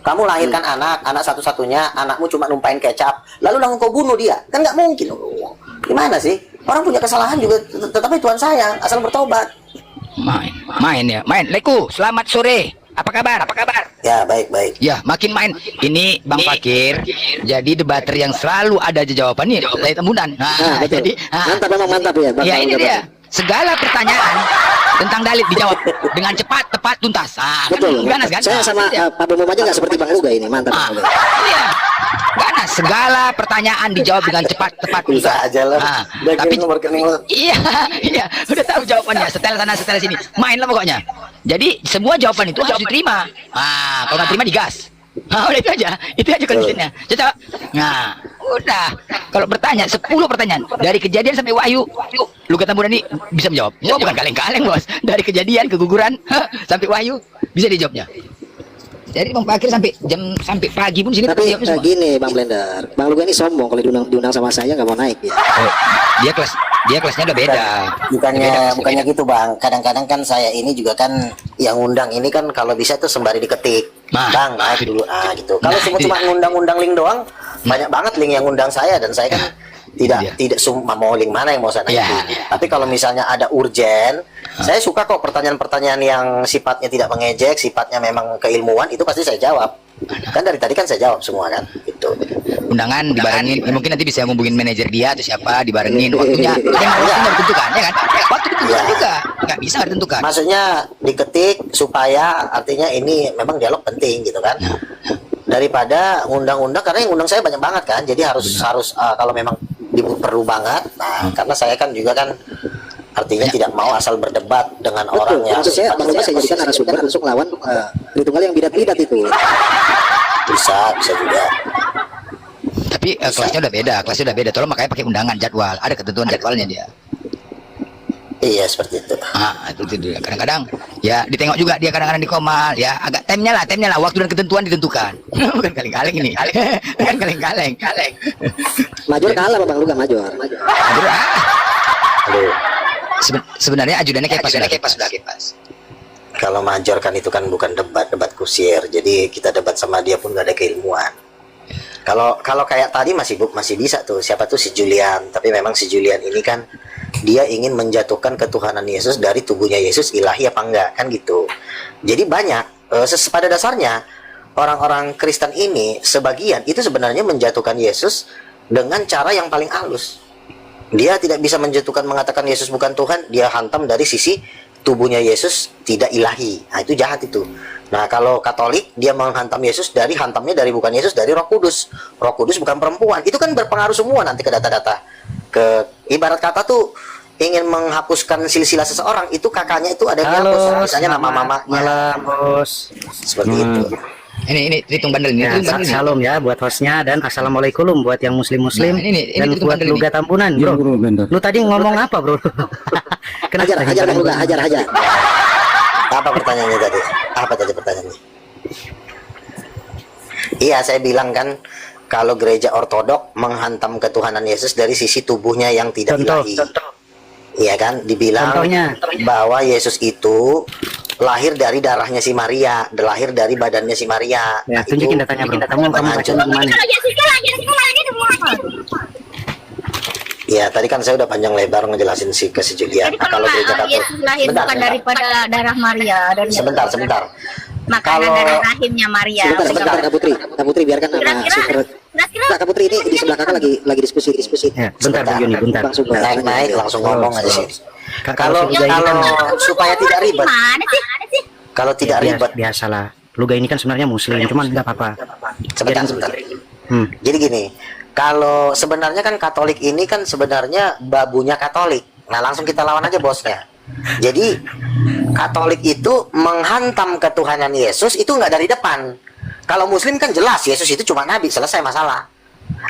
Kamu lahirkan anak satu-satunya, anakmu cuma numpain kecap, lalu langsung kau bunuh dia? Kan nggak mungkin. Gimana sih? Orang punya kesalahan juga, tetapi Tuhan sayang, asal bertobat. Main. Leku, selamat sore. Apa kabar? Ya, baik-baik. Ya, makin main. Ini Bang Fakir. Jadi debater yang selalu ada aja jawabannya dari tembunan. Nah, betul. Jadi, Mantap, memang mantap ya, Bang. ya ini dia. Segala pertanyaan tentang dalil dijawab dengan cepat, tepat, tuntas. Betul. Ganas kan? Saya sama Pak Bemo aja nggak seperti Bang Uga ini, mantap. Bang Uga. Iya. Ganas. Segala pertanyaan dijawab dengan cepat, tepat, Bisa tuntas. aja lah. Tapi nomor rekening lo. iya, udah tahu jawabannya. Setel sana, setel sini. Main lah pokoknya. Jadi semua jawaban itu harus diterima. Kalau nggak terima digas. Udah itu aja kondisinya. Coba. Nah, udah. Kalau bertanya 10 pertanyaan dari kejadian sampai wahyu, lu kata Murani bisa menjawab. Oh, bukan kaleng-kaleng, Bos. Dari kejadian keguguran sampai wahyu bisa dijawabnya. Jadi Bang Fakir sampai pagi pun sini Tapi jawabnya semua. gini Bang Blender, Bang Uga ini sombong kalau diundang sama saya nggak mau naik ya. Oh, dia kelasnya udah beda. Bukannya gitu, Bang. Kadang-kadang kan saya ini juga kan yang undang ini kan kalau bisa tuh sembari diketik. Nah, Bang, naik dulu gitu. Kalau semua itu cuma ngundang-undang link doang, banyak banget link yang undang saya dan saya kan tidak semua mau link mana yang mau saya naikin. Tapi kalau misalnya ada urgen, saya suka kok pertanyaan-pertanyaan yang sifatnya tidak mengejek, sifatnya memang keilmuan, itu pasti saya jawab. Kan dari tadi kan saya jawab semua kan, gitu. Undangan dibarengin, ya mungkin nanti bisa ngubungin manajer dia atau siapa dibarengin waktunya. Waktunya ditentukan, ya kan? Waktu ditentukan juga, nggak bisa nggak ditentukan. Maksudnya diketik supaya artinya ini memang dialog penting gitu kan. Daripada undang-undang, karena yang undang saya banyak banget kan, jadi harus kalau memang perlu banget. Nah, karena saya kan juga kan artinya tidak mau asal berdebat dengan orang yang Maksud saya Bang Uga saya jadikan narasumber untuk lawan Tritunggal yang bidat-bidat itu. bisa juga. Tapi kelasnya udah beda. Tolong makanya pakai undangan jadwal. Ada ketentuan jadwalnya dia. Iya seperti itu. Itu dia. Kadang-kadang ya ditengok juga dia kadang-kadang di komal ya agak timenya lah waktu dan ketentuan ditentukan. Bukan kaleng-kaleng ini. Bukan kaleng-kaleng. Major kalah Bang Uga Major. Aduh. Sebenarnya ajudannya kayak pas. Kalau Major kan itu kan bukan debat kusir, jadi kita debat sama dia pun gak ada keilmuan. Kalau kayak tadi masih bisa tuh, siapa tuh si Julian, tapi memang si Julian ini kan dia ingin menjatuhkan ketuhanan Yesus dari tubuhnya Yesus ilahi apa enggak kan gitu. Jadi banyak pada dasarnya orang-orang Kristen ini sebagian itu sebenarnya menjatuhkan Yesus dengan cara yang paling halus. Dia tidak bisa mengatakan Yesus bukan Tuhan, dia hantam dari sisi tubuhnya Yesus tidak ilahi. Nah, itu jahat itu. Nah, kalau Katolik dia menghantam Yesus hantamnya dari bukan Yesus, dari Roh Kudus. Roh Kudus bukan perempuan. Itu kan berpengaruh semua nanti ke data-data. Ibarat kata tuh ingin menghapuskan silsilah seseorang, itu kakaknya itu ada yang dihapus. Misalnya nama mamanya. Malam, Bos. Seperti itu. Ini hitung bandel ini. Ya, salam ya buat hostnya dan assalamualaikum buat yang muslim-muslim Nah, ini dan hitung buat bandel Luga Tambunan, bro. Lu tadi ngomong apa, bro? Hajar Bang Uga, hajar. Apa pertanyaannya tadi? Apa tadi pertanyaannya? Iya, saya bilang kan kalau gereja ortodok menghantam ketuhanan Yesus dari sisi tubuhnya yang tidak Contoh, ilahi. Iya kan, dibilang Contohnya. bahwa Yesus itu lahir dari darahnya si Maria, lahir dari badannya si Maria. Ya, Nah, tunjukin itu datanya bro. Kamu baca menghancur. gimana? Ya, tadi kan saya udah panjang lebar ngejelasin ke si Julia. Jadi kalau gereja Katolik, Yesus lahir bukan daripada darah Maria, dari sebentar. makanan Kalau- dari rahimnya Maria. Sebentar Kak Putri. Kak Putri biarkan nama Super. Kira-kira Kak Putri ini di sebelah kakak lagi diskusi. Ya, bentar Bu Yuni, bentar. Bang Super. Naik langsung ngomong aja sih. Kalau Kalau supaya tidak ribet, Gimana sih? kalau tidak ribet, biasalah. Luga ini kan sebenarnya muslim, cuman nggak apa-apa. sebentar. Hmm. Jadi gini, kalau sebenarnya kan Katolik ini kan sebenarnya babunya Katolik. Nah, langsung kita lawan aja bosnya. Jadi Katolik itu menghantam ketuhanan Yesus itu nggak dari depan. Kalau Muslim kan jelas Yesus itu cuma nabi, selesai masalah.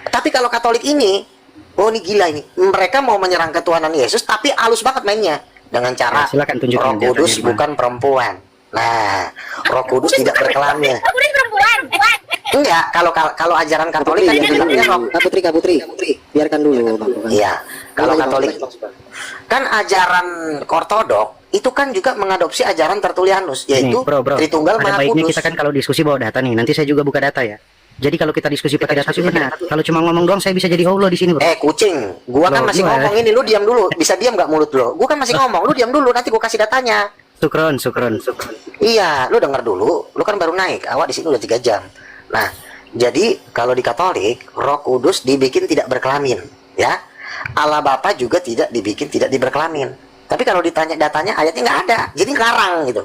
Tapi kalau Katolik ini, oh ini gila ini, mereka mau menyerang ketuhanan Yesus tapi halus banget mainnya dengan cara Ya, silakan tunjukkan Roh Kudus datanya, bukan perempuan. Nah, Roh Kudus tidak berkelamin. Aku ini perempuan. Enggak, kalau ajaran Katolik kan bilangnya Roh. Kak Putri, biarkan dulu Bang. Iya, kalau Katolik kan ajaran ortodok itu kan juga mengadopsi ajaran Tertullianus, yaitu Bro. Tritunggal Ada Maha baiknya Kudus. kita kan kalau diskusi bawa data nih. Nanti saya juga buka data ya. Jadi kalau kita diskusi pakai data itu benar. Kalau cuma ngomong doang saya bisa jadi Allah di sini, Bro. Kucing, gua kan Loh, masih gimana? ngomong ini, lu diam dulu, bisa diam nggak mulut lu? Gua kan masih ngomong, lu diam dulu, nanti gua kasih datanya. Sukron. Iya, lu denger dulu, lu kan baru naik, awak di sini udah 3 jam. Nah, jadi kalau di Katolik, Roh Kudus dibikin tidak berkelamin, ya. Allah Bapa juga tidak dibikin tidak diberkelamin. Tapi kalau ditanya datanya, ayatnya nggak ada, jadi ngarang gitu.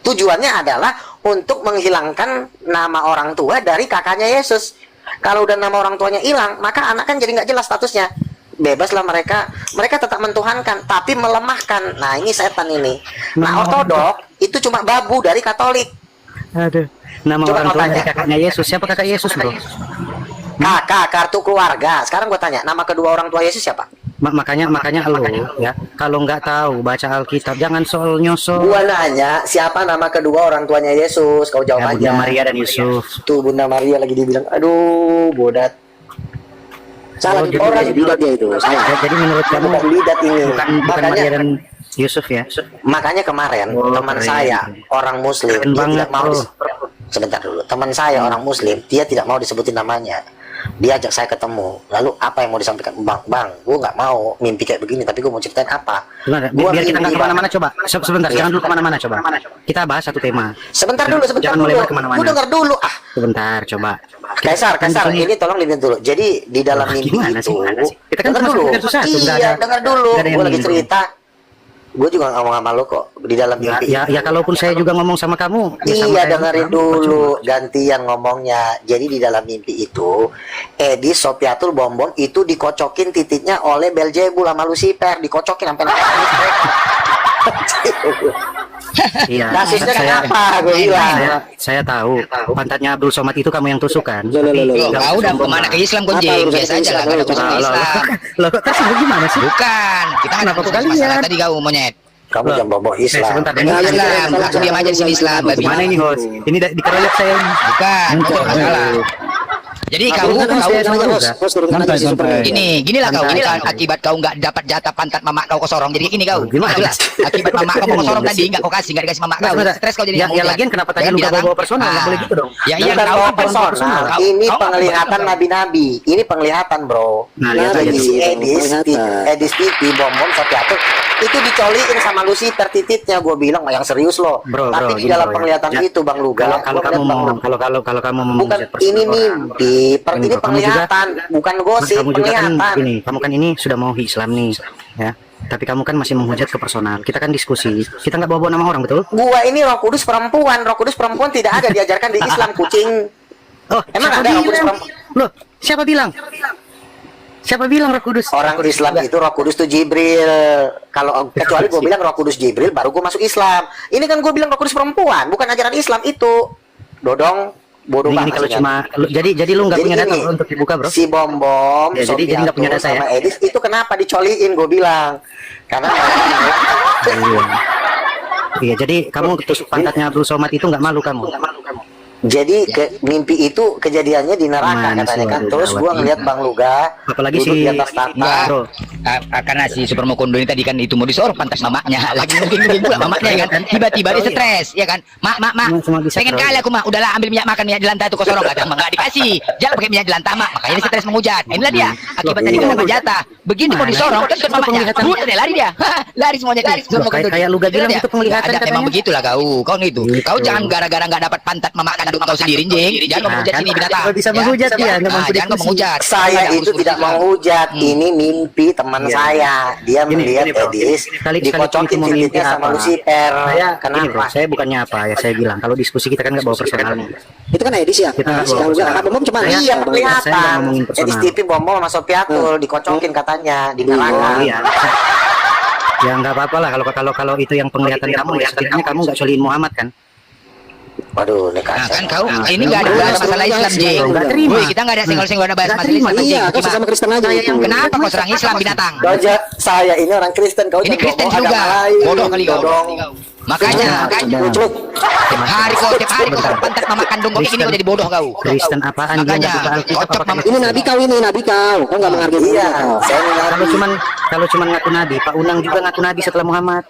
Tujuannya adalah untuk menghilangkan nama orang tua dari kakaknya Yesus. Kalau udah nama orang tuanya hilang, maka anak kan jadi nggak jelas statusnya. Bebaslah mereka tetap mentuhankan, tapi melemahkan. Nah ini setan ini. Nah ortodok itu cuma babu dari Katolik. Aduh. Nama Coba orang kau tua tanya. dari kakaknya Yesus. Siapa kakak Yesus, Bro? Kakak, kartu keluarga. Sekarang gue tanya, nama kedua orang tua Yesus siapa? Makanya lo ya, kalau nggak tahu baca Alkitab jangan soal nyosol. Gua nanya, siapa nama kedua orang tuanya Yesus? Kau Ya, jawab Bunda aja. Maria dan Yusuf. Tuh Bunda Maria lagi dibilang, aduh bodat. Salah Oh, di jadi orang. Bidat dia itu. Jadi menurut kamu Bukan bidat ini. bukan Makanya Maria dan Yusuf ya? Makanya kemarin Oh, teman keren. saya orang Muslim Keren dia banget, tidak mau bro. sebentar dulu. Teman saya orang Muslim dia tidak mau disebutin namanya. Dia ajak saya ketemu. Lalu apa yang mau disampaikan? Bang, gue nggak mau mimpi kayak begini. Tapi gue mau ceritain apa? Sebentar, Gua biar kita nggak mimpi, kemana-mana Bang. coba. Sebentar, Iya. jangan dulu kemana-mana coba. Kita bahas satu tema. Sebentar dulu, sebentar Jangan dulu. melebar kemana-mana. Gue denger dulu. Sebentar, coba. Kaisar, ini tolong lihat dulu. Jadi di dalam mimpi Gimana itu, sih? Kita kan denger cuma dulu. sekedar sesuatu, nggak Iya, ada- denger dulu. nggak ada yang Gue lagi minum. cerita. Gue juga ngomong sama lo kok di dalam Ya, mimpi. ya kalaupun saya juga ngomong sama kamu. ya sama Iya, kayak dengerin kamu, dulu, coba. gantian ngomongnya. Jadi di dalam mimpi itu, Edis Sopiatul Bombom itu dikocokin titiknya oleh Belzebul sama Lucifer, dikocokin sampai nangis mereka. Iya. Kasusnya saya, kenapa? Gue bilang. saya tahu. Pantatnya Abdul Somad itu kamu yang tusukan. Loh. Loh, kau udah kemana ke Islam kau, Apa Jeng? urusan Biasa ke aja Islam? lah, nggak ada urusan ke Islam. Loh, kok tersinggung gimana sih? Bukan, kita kan Kenapa ada kalian? masalah tadi kau monyet. Kamu jangan bobo Islam. sebentar. Ini Islam, aku diam aja di sini Islam, babi. Gimana ini host? Ini dikeroyok saya ini. Bukan, kau jangan masalah. Jadi kau gini lah kau, ini kan akibat kau nggak dapat jatah pantat mamak kau sorong. Jadi gini kau, Gimana? jelas. Akibat mamak kau sorong tadi nggak dikasih mamak kau. Stres kau jadi. Ya lagian kenapa tadi lu gak bawa personal? Nggak boleh gitu dong. Ya iya, Bukan kau bawa kan personal. Kau- Ini kau- penglihatan nabi-nabi. Ini penglihatan, bro. Nah, lihat aja Jadi dulu. si Edis TV, Bom Sopiatul itu dicoliin sama Lucifer titiknya. Gue bilang yang serius loh. Bro, Tapi di gini, dalam bro, ya. penglihatan Ya, itu Bang Luga. Kalau gua kamu ngeliat Bang mau Luga. kalau kamu mau Bukan menghujat personal ini orang, mimpi, Ini, ini kamu penglihatan, bukan gosip, kamu juga kan penglihatan. gini, kamu kan ini sudah mau Islam nih, ya. Tapi kamu kan masih menghujat ke personal. Kita kan diskusi. Kita nggak bawa nama orang, betul? Gua ini Roh Kudus perempuan. Roh Kudus perempuan tidak ada diajarkan di Islam, kucing. Oh, Emang siapa ada Roh Kudus bilang? perempuan? Loh, siapa bilang? Siapa bilang Roh Kudus? Orang Islam itu Roh Kudus itu Jibril. Kalau kecuali gue bilang Roh Kudus Jibril, baru gue masuk Islam. Ini kan gue bilang Roh Kudus perempuan, bukan ajaran Islam itu. Dodong, bodoh Ini banget. kalau maksudnya. cuma jadi lu nggak Jadi punya data gini, untuk dibuka, Bro? Si Bom Ya, jadi nggak punya data sama ya? Edis itu kenapa dicoliin? Gue bilang karena Iya. Iya, jadi kamu tusuk pantatnya Abdul Somad itu nggak malu kamu? Jadi mimpi itu kejadiannya di neraka Mana katanya sih, kan. waduh, Terus gua gawat ngeliat ini. Bang Luga Apalagi duduk si di atas tahta. Enggak. Bro. Karena si Supermo Kondo ini tadi kan itu mau disorot pantas mamanya lagi mungkin pula mamanya kan tiba-tiba dia stres ya kan mak Cuma bisa pengen terus. kali aku mak udahlah ambil minyak makan minyak jelantah itu kau sorong kata mak nggak dikasih jangan pakai minyak jelantah mak makanya dia stres menghujat inilah dia akibat tadi kau dapat jatah begitu mau disorong kan mamanya udah lari dia lari semuanya dia Supermo kayak- Kondo kayak Luga bilang dia. itu penglihatan Ada, memang katanya. begitulah kau gitu kau Gitu. jangan gara-gara nggak dapat pantat mama kandung kau sendiri jeng jangan kau menghujat kan, sini binatang kalau bisa ya. menghujat dia, nggak mampu jangan kau diskusi. menghujat Saya Jangan itu urus tidak Islam. menghujat, ini mimpi teman saya. Dia melihat bro. Edis Sekali dikocokin mau mimpi titiknya sama apa? Lucifer. Saya gini, bro, Kenapa? saya bukannya apa ya, saya bilang kalau diskusi kita kan nggak bawa personal nih. Itu kan Edis ya. Kita nggak Si Kang bawa Ujang, personal. Abang Mom cuma Saya- Iya saya nggak kelihatan. ngomongin Edis personal. TV Bomol sama Sopiatul dikocokin katanya di neraka. Oh, iya. Ya nggak apa-apa lah kalau itu yang penglihatan kamu ya setidaknya kamu nggak solihin Muhammad kan. Waduh, ini Nah, kacau. kan kau Nah, ini nggak ada enggak, bahas masalah enggak, Islam, Jeng. enggak terima. Woi, kita nggak ada senggol-senggol ada bahas Enggak masalah terima, Islam, iya, Jeng. kau sesama Kristen aja itu. Kenapa kau serang Islam binatang? Saya ini orang Kristen, kau Ini jangan Kristen ngomong juga. agama lain. Bodoh kali kau. Dodong. Makanya, Celuk. tiap hari kau pantat mama kandung kau ini kau jadi bodoh kau. Kristen apaan dia Makanya, nggak buka Alkitab kocok apa mama. Ini nabi kau ini, nabi kau. Kau nggak menghargai Iya, kau. saya mengerti. kalau cuman ngaku nabi, Pak Unang juga ngaku nabi setelah Muhammad.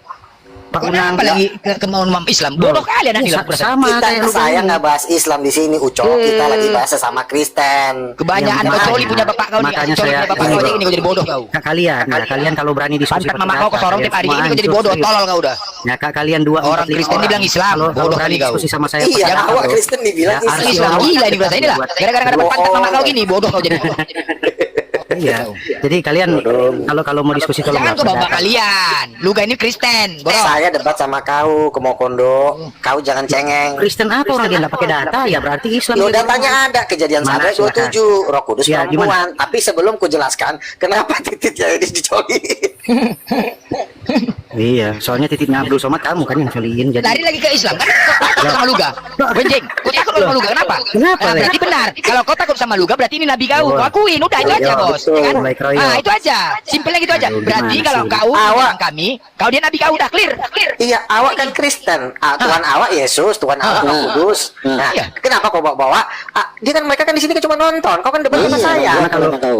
Pak Unang Kenapa lagi kemauan mam Islam? Bodoh kali anak ini lah. sama Kita, kayak lu saya ini. nggak bahas Islam di sini, Ucok. Kita lagi bahas sesama Kristen. Kebanyakan Ya, kau makanya- coli punya bapak kau nih. makanya Coli saya- punya bapak kau aja ini kau jadi bodoh kau. Kalian kalau berani diskusi Pantat pakai mama kau data, sorong ya tiap hari semua ini kau jadi hancur, bodoh, serius. tolol kau udah. Ya kalian dua Orang empat, lima Kristen orang. dibilang Islam, Kalau bodoh berani kali kau. diskusi sama saya Iya, pakai data, awak bro. Kristen dibilang Ya, Islam. arsi Islam orang- gila ini berasa ini lah. Gara-gara dapat pantat mama kau gini, bodoh kau jadi. Iya. Jadi kalian kalau mau diskusi tolong Jangan nggak kau bawa usah data. kalian. Luga ini Kristen, bodoh. Saya debat sama kau, ke Mokondo. Kau jangan cengeng. Kristen apa orang dia nggak pakai data ya berarti Islam. Lo dia. datanya ada, kejadian Mana, 1:27, Roh Kudus Ya, perempuan. Tapi sebelum ku jelaskan, kenapa titiknya Edis dicoli? Iya, soalnya titiknya Abdul Somad kamu kan yang soliin jadi. Lari lagi ke Islam kan? Takut sama Luga. Benjing, kau takut sama Luga kenapa? Kenapa, Nah, Le? berarti benar. Kalau kau takut sama Luga berarti ini nabi kau. Oh. Kau akuin, udah itu aja, Iya, Bos. betul. Ya kan? Mulai keroyok. Ah, itu aja. Simpelnya gitu aja. Aduh, Berarti gimana kalau sih? kau Awak- menyerang kami, kau dia nabi kau udah clear. Iya, awak kan Kristen. Tuhan awak Yesus, Tuhan awak Roh Kudus. Nah, Iya. kenapa kau bawa-bawa? Dia kan mereka kan di sini kan cuma nonton. Kau kan debat sama Iya, saya.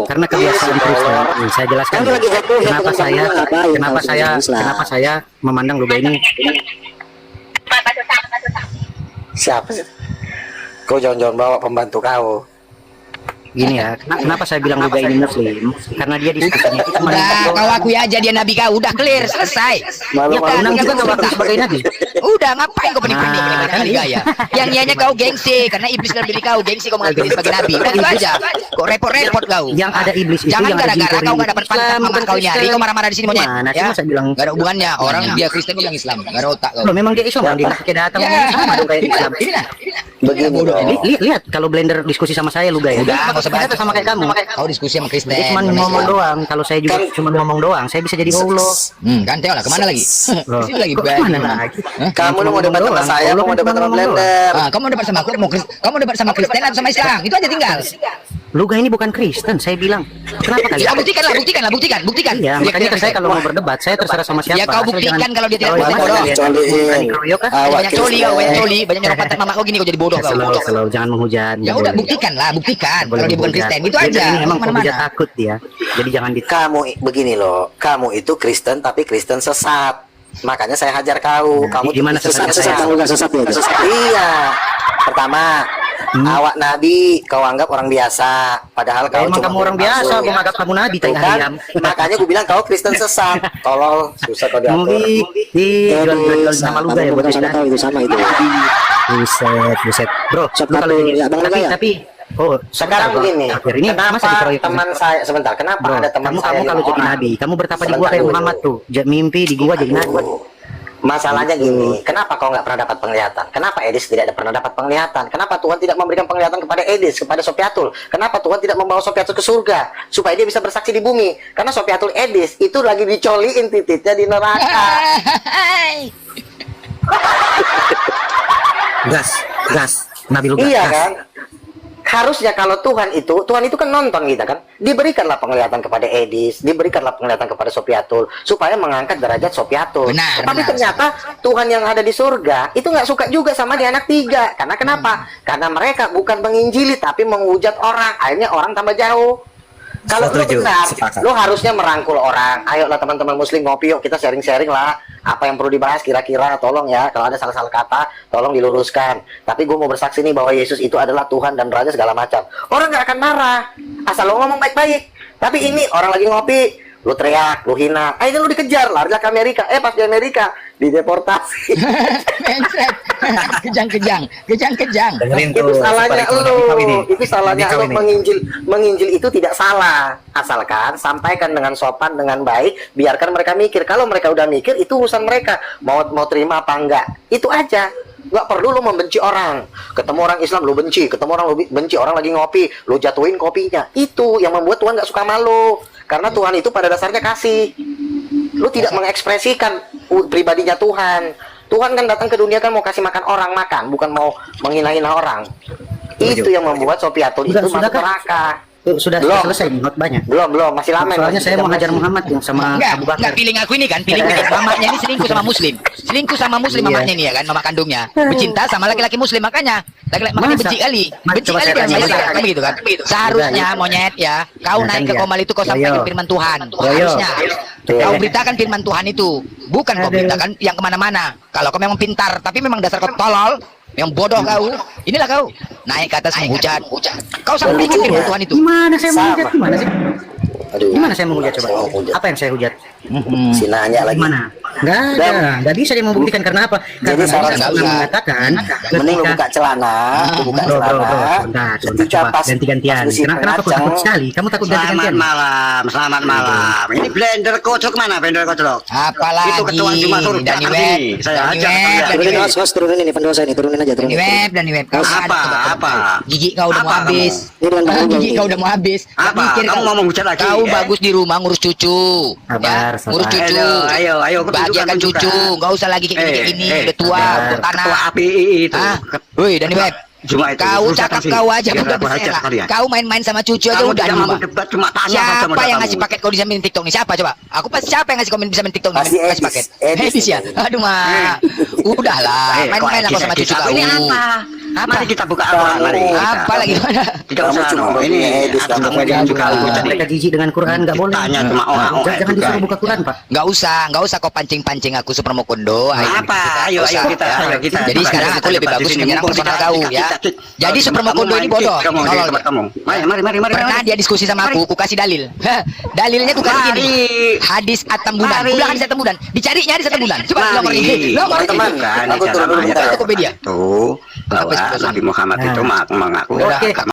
Karena kebiasaan Iya, Kristen. Lord. Nih, saya jelaskan. Kamu ya. lagi heboh ya Kenapa dengan saya kamu ngapain kenapa kau saya Islam? kenapa saya memandang Luga ini Siapa sih? Kau jangan-jangan bawa pembantu kau. gini ya. Kenapa saya bilang Luga ini Muslim? Karena dia diskusinya itu cuma Udah, kau akui aja dia nabi kau. Udah clear, selesai. Malu-malu. Ya, Pak Unang tinggal juga nggak cerita. ngaku sebagai nabi. Udah, ngapain kau pening-pening Nah, banyak kan kali iya. gaya. Yang ianya kau gengsi karena iblis dalam diri kau gengsi kau mengaku diri sebagai nabi. Udah itu aja. Kok repot-repot kau. Yang ada iblis itu Jangan yang ada gara-gara jimpori kau nggak dapat pantat Islam, mama bukan kau nyari Kristen. kau marah-marah di sini monyet. Mana sih Ya? masa bilang Nggak ada hubungannya. Orang dia Kristen kau bilang Islam. Nggak ada otak kau. Loh, memang dia Islam, orang dia nggak pakai data Ya, ngomongnya sama dong kayak Islam. Begini dong. Lihat kalau Blender diskusi sama saya Luga ya. Udah, Dia nggak usah pakai data bahas. sama kayak kamu. Kau diskusi sama Kristen. Dia cuma sama ngomong Islam. doang. Kalau saya juga cuma ngomong doang, saya bisa jadi Allah. Kan tengok lah kemana lagi? Loh, Sini lagi kok bad. kemana lagi? Hah? Kamu mau debat sama doang. saya, Allah mau kan debat cuma sama ngomong Blender. Ah, kamu debat sama aku, kamu debat sama Kristen atau sama Islam? Itu aja tinggal. Luga ini bukan Kristen, saya bilang. Kenapa kalian? Ya buktikan. Iya, Dia makanya saya Kristen. kalau mau berdebat, saya terserah sama siapa. Ya kau Asal buktikan jangan- kalau dia tidak Oh, Kristen, iya, bodoh. kalian Coliin. berani keroyok kah? Awak Banyak coli kau, banyak coli, banyak nyerok pantat mama kau gini kau jadi bodoh kau. Slow, jangan menghujat. Ya nggak udah boleh. buktikan Nggak boleh kalau dia bukan menghujat. Kristen. Itu Dia aja. ini emang Kemana-mana. penghujat takut dia. Jadi jangan di Kamu begini loh, kamu itu Kristen tapi Kristen sesat. Makanya saya hajar kau. Kamu gimana tuh sesatnya Sesat kamu nggak sesat ya? Iya. Pertama, awak nabi kau anggap orang biasa, padahal kau Emang cuma kamu orang masuk. biasa, mau nganggap kamu nabi tai Bukan? ayam. Makanya gue bilang kau Kristen sesat. Tolong, susah kau diatur. Movie, jual nama Luga ya buat sama Kristen. tahu itu sama itu. Buset. Bro, Sok lu kalau satu, jadi ya, Bang Luga ya? tapi oh, Sekarang Bro. begini, Akhir ini masa kenapa dikeroyok teman saya sebentar? Kenapa Bro, ada teman kamu saya kalau lima jadi orang? nabi, kamu bertapa di gua Sebentar kayak dulu. Muhammad tuh. Mimpi di gua jadi nabi. Masalahnya gini, kenapa kau nggak pernah dapat penglihatan? Kenapa Edis tidak pernah dapat penglihatan? Kenapa Tuhan tidak memberikan penglihatan kepada Edis, kepada Sopiatul? Kenapa Tuhan tidak membawa Sopiatul ke surga supaya dia bisa bersaksi di bumi? Karena Sopiatul Edis itu lagi dicoliin titiknya di neraka. Gas. Nabi Luga. Iya gas. kan? Harusnya kalau Tuhan itu kan nonton kita kan, diberikanlah penglihatan kepada Edis, diberikanlah penglihatan kepada Sopiatul supaya mengangkat derajat Sopiatul. Benar, Tapi benar. ternyata Tuhan yang ada di surga itu nggak suka juga sama di anak 3. Karena kenapa? Karena mereka bukan menginjili tapi menghujat orang. Akhirnya orang tambah jauh. Kalau lu Setuju, benar, sepakat. lu harusnya merangkul orang. Ayolah teman-teman muslim ngopi yuk, kita sharing-sharing lah. Apa yang perlu dibahas kira-kira, tolong ya. Kalau ada salah-salah kata, tolong diluruskan. Tapi gue mau bersaksi nih bahwa Yesus itu adalah Tuhan dan Raja segala macam. Orang nggak akan marah, asal lu ngomong baik-baik. Tapi ini orang lagi ngopi, lu teriak, lu hina. Akhirnya lu dikejar, larilah ke Amerika. Pas di Amerika, dideportasi. Mencret. Kejang-kejang. Dengerin Itu tuh, salahnya Super Iko, Nikau ini. lu, itu salahnya Nikau lu. ini. Menginjil itu tidak salah, asalkan sampaikan dengan sopan, dengan baik, biarkan mereka mikir. Kalau mereka udah mikir, itu urusan mereka, mau terima apa enggak, itu aja. Nggak perlu lu membenci orang. Ketemu orang Islam lu benci, ketemu orang lu benci, orang lagi ngopi lu jatuhin kopinya. Itu yang membuat Tuhan nggak suka malu, karena Tuhan itu pada dasarnya kasih. Lu tidak mengekspresikan pribadinya Tuhan. Tuhan kan datang ke dunia kan mau kasih makan orang makan, bukan mau menghina-hina orang. Itu yang membuat Sopiatul itu Sudah masuk kah? neraka. Sudah Belum. selesai nih khotbahnya. Belum, masih lama. Soalnya saya mau hajar Muhammad yang sama Enggak, Abu Bakar. enggak feeling aku ini kan, feeling ini. Mamanya ini selingkuh sama muslim. Selingkuh sama muslim Iya. mamanya ini ya kan, mama kandungnya. Bercinta sama laki-laki muslim makanya. Laki-laki makanya Masa? benci kali. Mas, Benci coba kali saya dia tanya sama juga. kan begitu kan. Seharusnya monyet ya, kau Ya, naik kan ke dia. komal itu kau Yoyo. sampaikan firman Tuhan. Yoyo. Harusnya. Iya. Kau beritakan firman Tuhan itu. Bukan kau Aduh. beritakan yang kemana-mana. Kalau kau memang pintar, tapi memang dasar kau tolol, yang bodoh kau, inilah kau naik ke atas menghujat. Kau sampaikan firman Tuhan itu. Gimana saya mau Sama. hujat? Gimana sih? Aduh. Gimana saya mau hujat coba? Saya mau hujat. Apa yang saya hujat? Si nanya lagi. Gimana? Nggak bisa dia membuktikan karena apa? Karena saran saya saya. mengatakan Mending lu buka celana, lu buka celana. bentar, Ketika coba pas ganti-gantian. pas musim Kenapa kok pengacang, takut sekali? Kamu takut Selamat ganti-gantian? malam, selamat malam. Ini blender kocok mana blender kocok? Apalagi Itu ketua cuma suruh Dani datang Web, sini. Saya Dani ajak Web, kalian. Dani Turunin Web. host, turunin ini pendosa ini, turunin aja, turunin. Dani Web, kau Apa? Apa? Gigi kau udah mau Apa habis. Ini dengan Bang Gigi Ugong kau nih. udah mau habis. Nggak Apa? mikir Kamu kau. mau menghujat lagi, Kau ya? bagus di rumah ngurus cucu. Sabar, Ya, ngurus sabar. cucu. Ayo, Bahagiakan tunjukkan. cucu. Nggak usah lagi kayak gini. Udah tua, sabar. udah tanah. Ketua API itu. Ah, woi Dani Web. Cuma itu, Kau urusan cakap sini. kau aja Biar udah aku hajar bersela. kalian. Kau main-main sama cucu aja Kamu udah di tidak mau rumah. debat, cuma tanya Siapa sama yang kamu. ngasih paket kau bisa main TikTok nih? Siapa coba? Aku pasti siapa yang ngasih komen bisa main TikTok nih? Pasti Ngasih Edis. paket. Edis Edis ya. Aduh mah. Udahlah, main-main lah kau sama cucu kau. Ini apa? Apa? Mari kita buka Al-Quran, mari. Apa lagi mana? Tidak Kamu usah, cuma no. punya Ini Edis, atas kamu nama punya dia juga. juga. Jadi, Mereka jijik dengan Quran nggak boleh. Tanya cuma orang. Jangan disuruh buka Quran, Pak. Nggak usah kau pancing-pancing aku Super Mokondo. Apa? Ayo kita. Jadi sekarang aku lebih bagus menyerang personal kau ya. Jadi Super Mokondo ini bodoh. Kamu, Tolol. kamu. Mari. Pernah dia diskusi sama aku kasih dalil. Dalilnya tuh kan gini. Hadis At-Tambudan. Mari. Aku bilang hadis At-Tambudan. Dicarinya hadis At-Tambudan. Coba Mari. lo ini. Teman-teman, aku turun dulu bentar ya. Tokopedia. Itu bahwa Apa sih, Nabi Muhammad itu mengaku Oke.